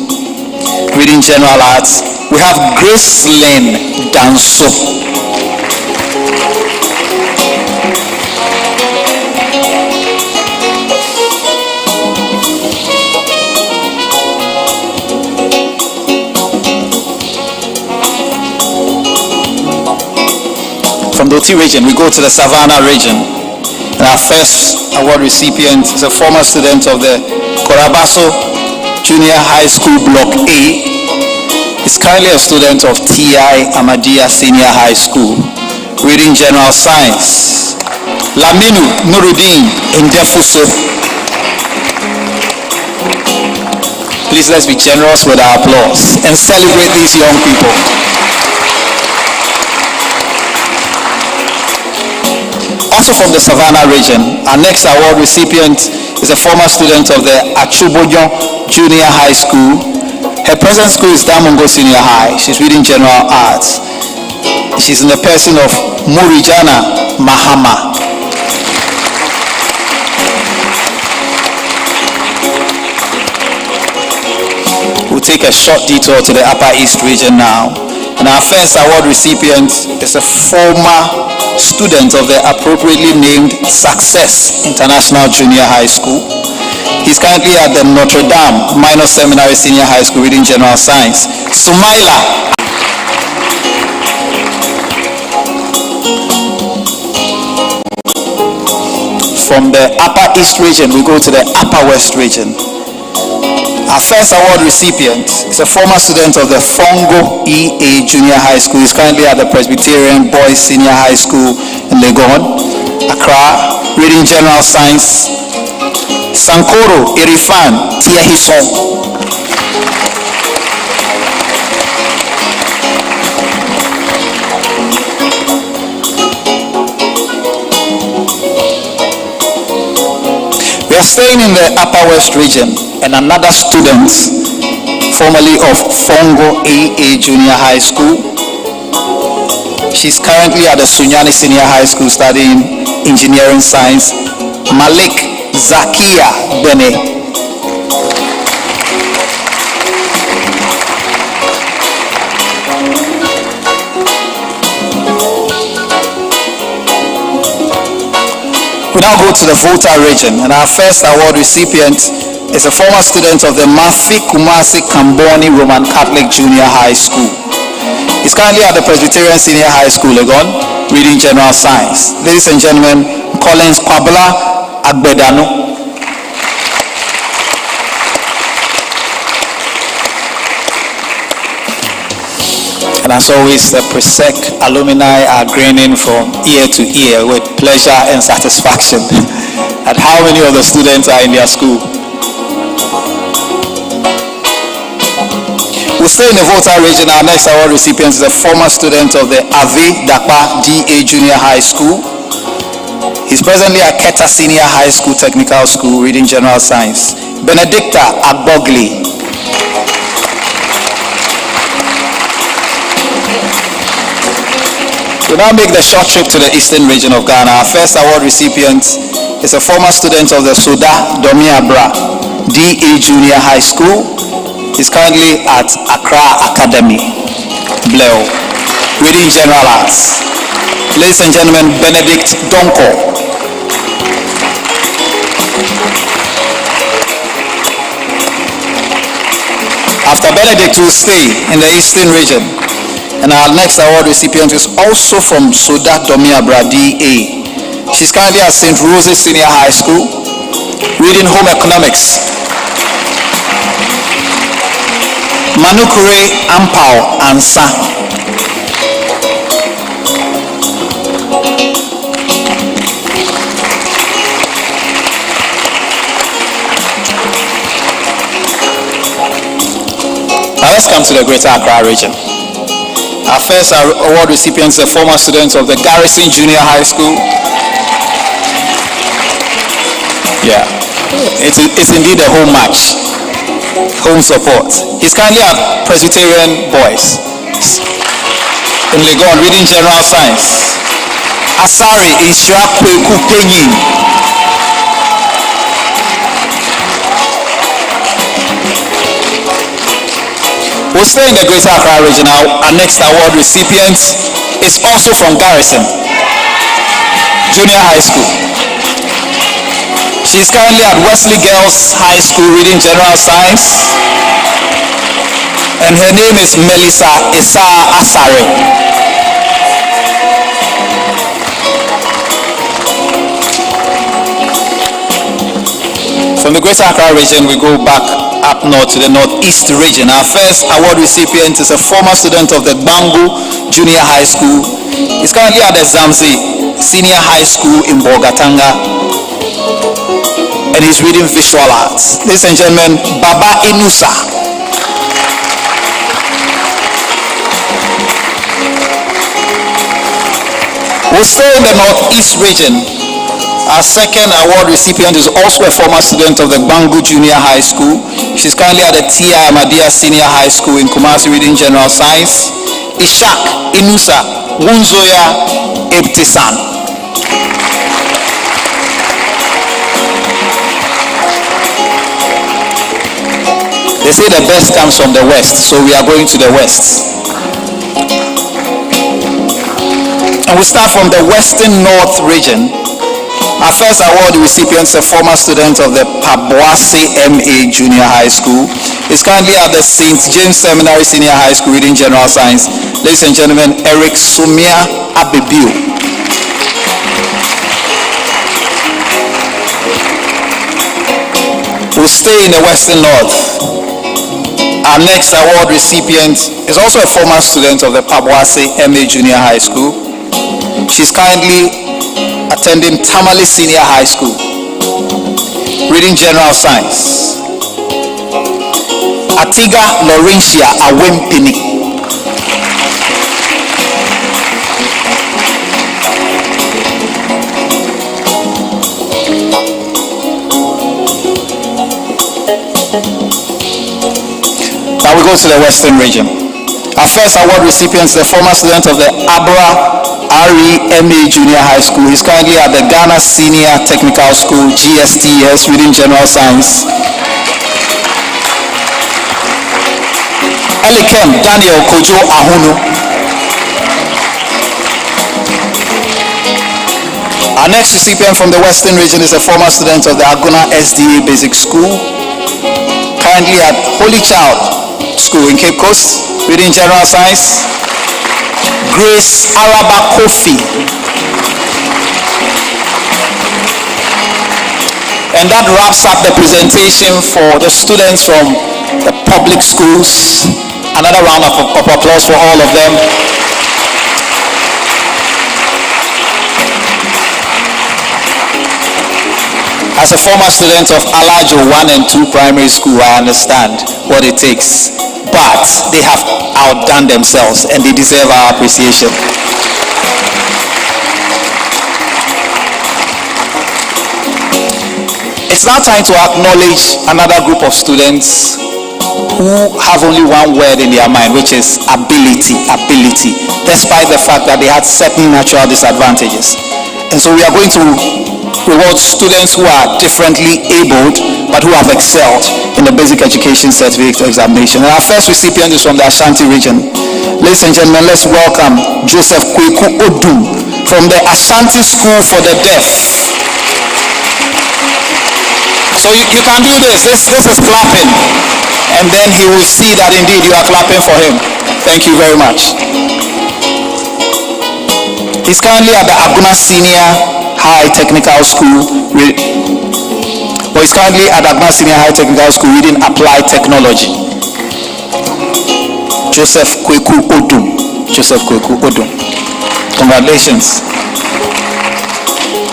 reading general arts, we have Grace Lynn Danso. From the Oti region, we go to the Savannah region. And our first award recipient is a former student of the Korabaso Junior High School Block A. He's currently a student of TI Ahmadiyya Senior High School, reading general science. Laminu Nuruddin Indefuso. Please let's be generous with our applause and celebrate these young people. Also from the Savannah region, our next award recipient is a former student of the Achubonyo Junior High School. Her present school is Damongo Senior High. She's reading general arts. She's in the person of Murijana Mahama. We'll take a short detour to the Upper East region now. And our first award recipient is a former student of the appropriately named Success International Junior High School. He's currently at the Notre Dame Minor Seminary Senior High School reading general science. Sumaila. From the Upper East region, we go to the Upper West region. Our first award recipient is a former student of the Fongo EA Junior High School. He's currently at the Presbyterian Boys Senior High School in Legon, Accra, reading general science. Sankoro Irifan Tiahison. We are staying in the Upper West region, and another student, formerly of Fongo AA Junior High School. She's currently at the Sunyani Senior High School studying engineering science. Malik Zakia Bene. We now go to the Volta region, and our first award recipient is a former student of the Mafi Kumasi Kamboni Roman Catholic Junior High School. He's currently at the Presbyterian Senior High School, Legon, reading general science. Ladies and gentlemen, Collins Kwabla Agbedano. And as always, the Presec alumni are grinning from ear to ear with pleasure and satisfaction at how many of the students are in their school. We'll stay in the Volta region. Our next award recipient is a former student of the Ave Dakpa DA Junior High School. He's presently at Keta Senior High School Technical School reading general science. Benedicta Agbogli. We now make the short trip to the eastern region of Ghana. Our first award recipient is a former student of the Soda Domiabra DA Junior High School. He's currently at Accra Academy, Bleo, reading general arts. Ladies and gentlemen, Benedict Donko. After Benedict, will stay in the eastern region. And our next award recipient is also from Soda Domiabra DA. She's currently at St. Rose's Senior High School, reading home economics. Manukure Ampao Ansa. Now let's come to the Greater Accra region. Our first award recipient is a former student of the Garrison Junior High School. Yeah, it's indeed a home match, home support. He's currently at Presbyterian Boys in Legon, reading general science. Asari Inshrakwe Kupenyin. We'll stay in the Greater Accra region. Our next award recipient is also from Garrison Junior High School. She's currently at Wesley Girls High School reading general science. And her name is Melissa Issa Asare. From the Greater Accra region, we go back up north to the northeast region. Our first award recipient is a former student of the Bangu Junior High School. He's currently at the Zamzi Senior High School in Bogatanga, and he's reading visual arts. Ladies and gentlemen, Baba Inusa. We'll stay in the northeast region. Our second award recipient is also a former student of the Bangu Junior High School. She's currently at the T.I. Ahmadiyya Senior High School in Kumasi reading general science. Ishak Inusa Wunzoya Ebtisan. They say the best comes from the west, so we are going to the west. And we start from the western north region. Our first award recipient is a former student of the Pabuasi MA Junior High School. He's currently at the St. James Seminary Senior High School reading general science. Ladies and gentlemen, Eric Sumia Abibiu. We'll stay in the western north. Our next award recipient is also a former student of the Pabuasi MA Junior High School. She's currently attending Tamale Senior High School, reading general science. Atiga Laurentia Awempini. Now we go to the western region. Our first award recipient is a former student of the Abra REMA Junior High School. He's currently at the Ghana Senior Technical School, GSTS, reading General Science. Elikem Daniel Kojo Ahunu. Our next recipient from the Western region is a former student of the Aguna SDA Basic School, currently at Holy Child School in Cape Coast, reading General Science. Grace Araba Kofi. And that wraps up the presentation for the students from the public schools. Another round of applause for all of them. As a former student of Alajo 1 and 2 primary school, I understand what it takes. But they have outdone themselves and they deserve our appreciation. It's now time to acknowledge another group of students who have only one word in their mind, which is ability, despite the fact that they had certain natural disadvantages. And so we are going to reward students who are differently abled but who have excelled in the basic education certificate examination. And our first recipient is from the Ashanti region. Ladies and gentlemen, let's welcome Joseph Kweku Odu from the Ashanti School for the Deaf. So you can do this. This is clapping. And then he will see that indeed you are clapping for him. Thank you very much. He's currently at the Aguna Senior High Technical School. He's currently at Aguna Senior High Technical School reading Applied Technology. Joseph Kweku Odum. Congratulations.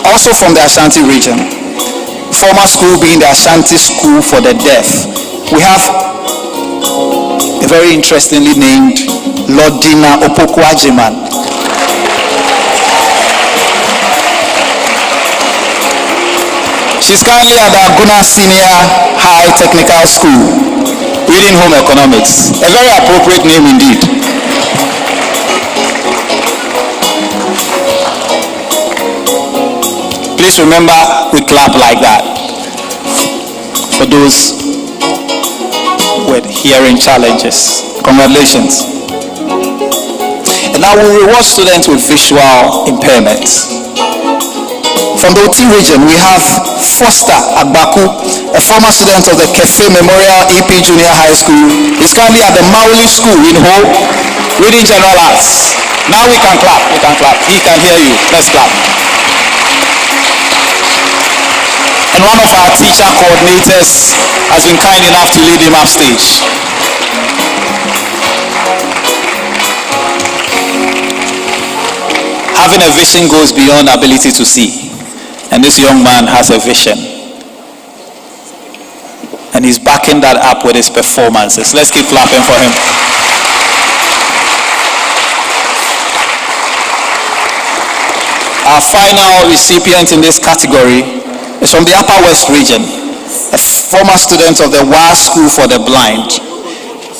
Also from the Ashanti region, former school being the Ashanti School for the Deaf, we have a very interestingly named Lordina Opokwajiman. She's currently at the Aguna Senior High Technical School, reading Home Economics. A very appropriate name indeed. Please remember, we clap like that for those with hearing challenges. Congratulations. And now we reward students with visual impairments. From the Oti region, we have Foster Agbaku, a former student of the Kefe Memorial EP Junior High School. He's currently at the Mauli School in Ho, reading General Arts. Now we can clap. He can hear you. Let's clap. And one of our teacher coordinators has been kind enough to lead him up stage. Having a vision goes beyond ability to see. And this young man has a vision. And he's backing that up with his performances. Let's keep clapping for him. Our final recipient in this category is from the Upper West region, a former student of the WA School for the Blind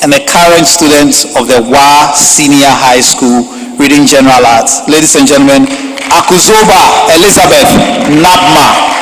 and a current student of the WA Senior High School reading General Arts. Ladies and gentlemen, Akuzoba Elizabeth Nabma.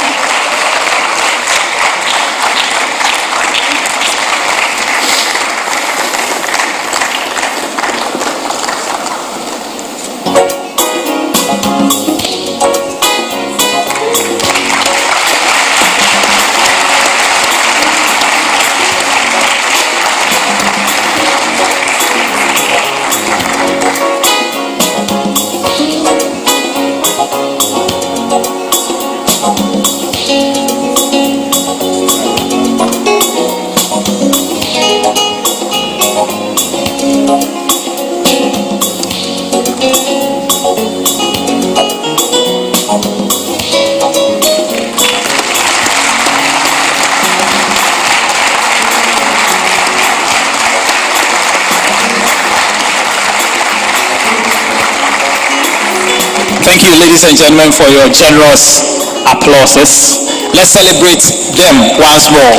Thank you, ladies and gentlemen, for your generous applauses. Let's celebrate them once more.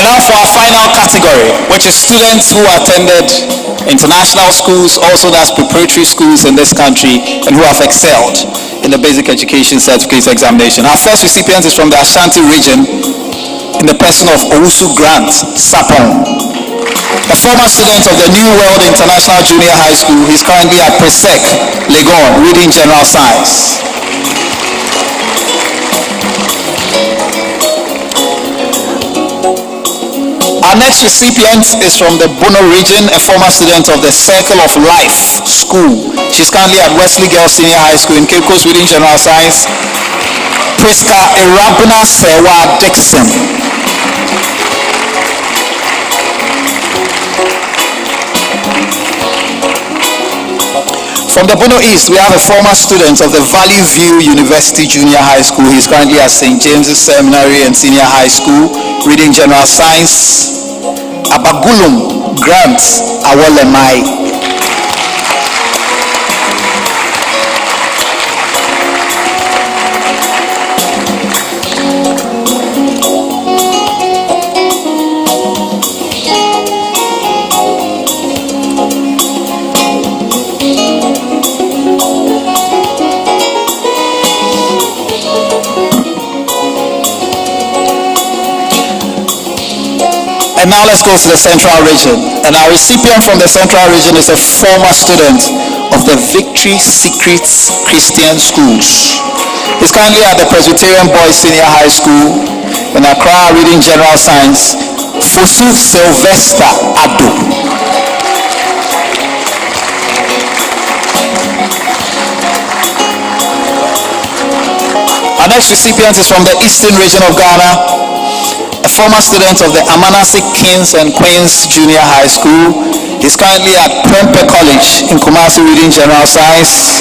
And now for our final category, which is students who attended international schools, also that's preparatory schools in this country, and who have excelled in the basic education certificate examination. Our first recipient is from the Ashanti region in the person of Owusu Grant Sapon, a former student of the New World International Junior High School. He's currently at Presec, Legon, reading General Science. Our next recipient is from the Bono region, a former student of the Circle of Life School. She's currently at Wesley Girls Senior High School in Cape Coast, reading General Science. Priska Irabuna Sewa Dixon. From the Bono East, we have a former student of the Valley View University Junior High School. He's currently at St. James's Seminary and Senior High School, reading General Science. Abagulum Grant Awolemai. And now let's go to the Central region. And our recipient from the Central region is a former student of the Victory Secrets Christian Schools. He's currently at the Presbyterian Boys Senior High School in Accra, reading General Science. Fosu Sylvester Ado. Our next recipient is from the Eastern region of Ghana, a former student of the Amanasi Kings and Queens Junior High School. He's currently at Prempeh College in Kumasi, reading General Science.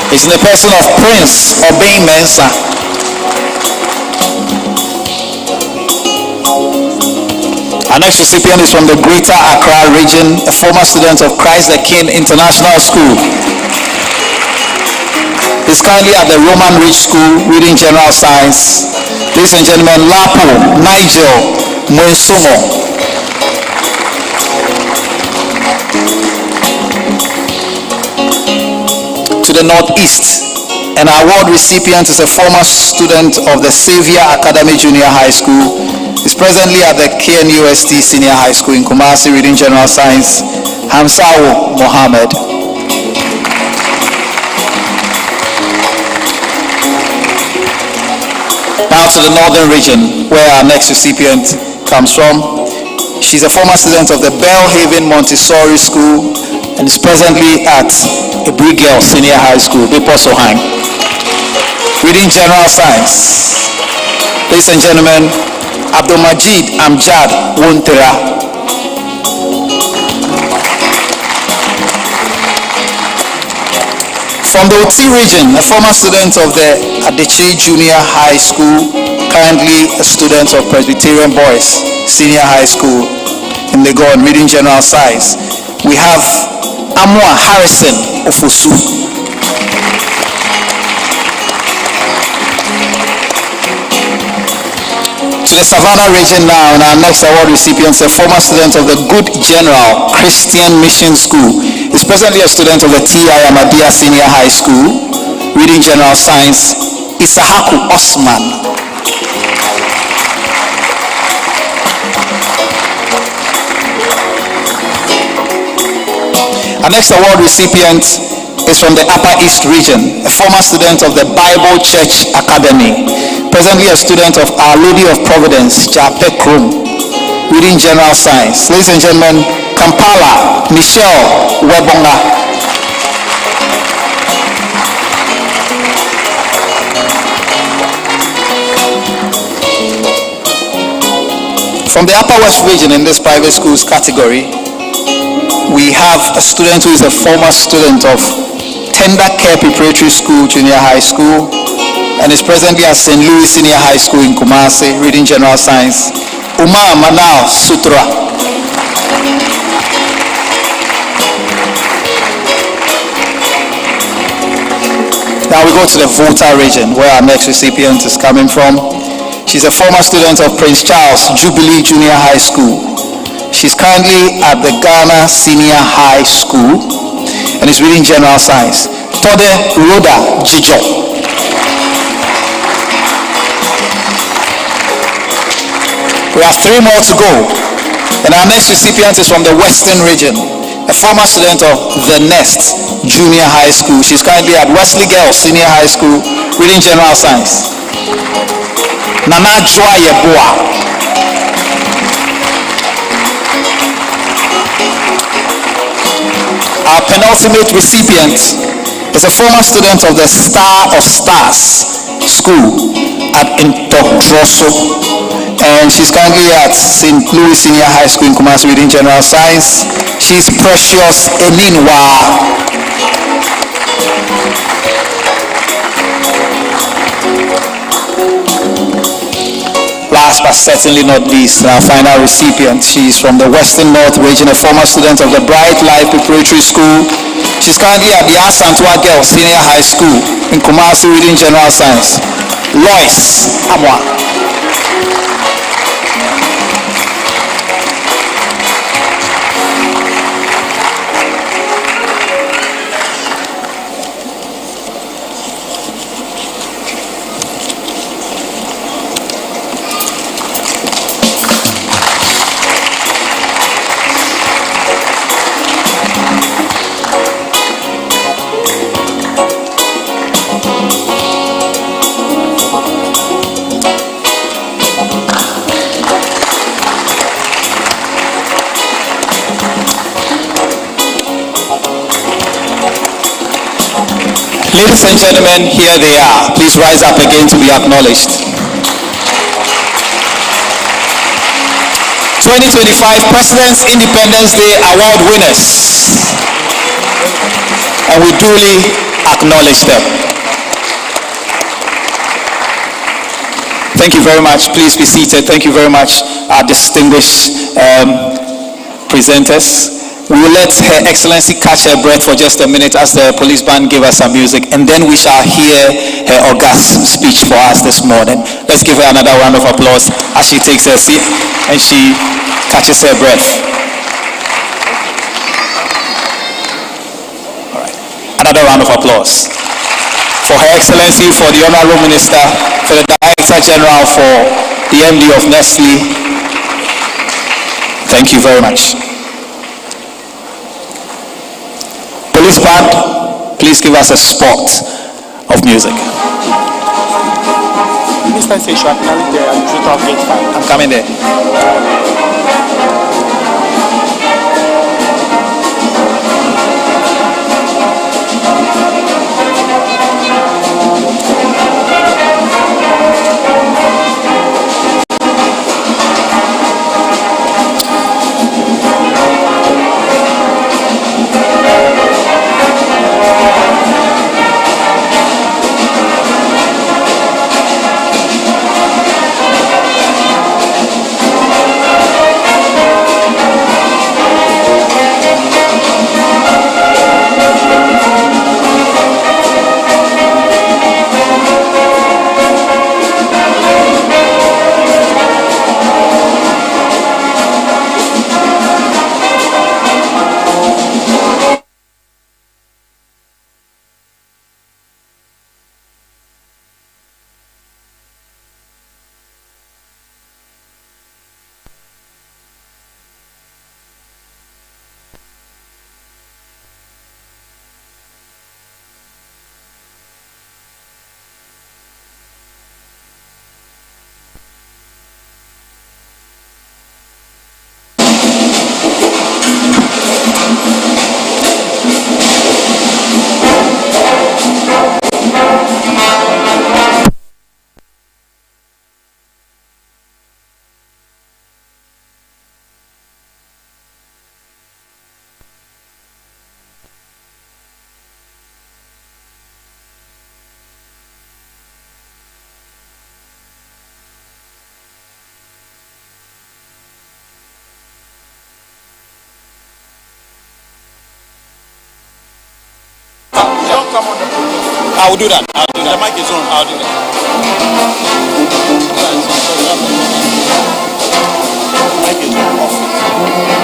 He's in the person of Prince Obey Mensah. Our next recipient is from the Greater Accra region, a former student of Christ the King International School. He's currently at the Roman Ridge School, reading General Science. Ladies and gentlemen, Lapo Nigel Mwensumo. To the northeast, an award recipient is a former student of the Xavier Academy Junior High School. He's presently at the KNUST Senior High School in Kumasi, reading General Science. Hamsawo Mohammed. Now to the northern region, where our next recipient comes from. She's a former student of the Bellhaven Montessori School and is presently at Ebri Girls Senior High School, Bipo Sohang, reading General Science. Ladies and gentlemen, Abdul Majid Amjad Wontera. From the Oti region, a former student of the Adechi Junior High School, currently a student of Presbyterian Boys Senior High School in Legon, reading General Science. We have Amwa Harrison Ofosu. To the Savannah region now, and our next award recipient is a former student of the Good General Christian Mission School. He's presently a student of the T.I. Ahmadiyya Senior High School, reading General Science. Isahaku Osman. Our next award recipient is from the Upper East region, a former student of the Bible Church Academy, presently a student of Our Lady of Providence, Japek Room, reading General Science. Ladies and gentlemen, Kampala, Michelle Webonga. From the Upper West region in this private schools category, we have a student who is a former student of Tender Care Preparatory School, Junior High School, and is presently at St. Louis Senior High School in Kumasi, reading General Science. Umar Manal Sutra. Now we go to the Volta region, where our next recipient is coming from. She's a former student of Prince Charles Jubilee Junior High School. She's currently at the Ghana Senior High School and is reading General Science. Tode Rhoda Jijo. We have 3 more to go. And our next recipient is from the Western region, a former student of the Nest Junior High School. She's currently at Wesley Girls Senior High School, reading General Science. Nana Joa Yeboah. Our penultimate recipient is a former student of the Star of Stars School at Intokroso, and she's currently at St. Louis Senior High School in Kumasi reading General Science. She's Precious Eninwa. Last but certainly not least, our final recipient. She's from the Western North region, a former student of the Bright Life Preparatory School. She's currently at the Asantwa Girls Senior High School in Kumasi reading General Science. Lois Amwa. Ladies and gentlemen, here they are. Please rise up again to be acknowledged. 2025 President's Independence Day Award winners. And we duly acknowledge them. Thank you very much. Please be seated. Thank you very much, our distinguished presenters. We will let Her Excellency catch her breath for just a minute as the police band give us some music, and then we shall hear her august speech for us this morning. Let's give her another round of applause as she takes her seat and she catches her breath. All right. Another round of applause for Her Excellency, for the Honorable Minister, for the Director General, for the MD of Nestle. Thank you very much. Police band, please give us a spot of music. Mr. Session, I'm coming there. I will do that. The mic is on. I'll do that. Thank you.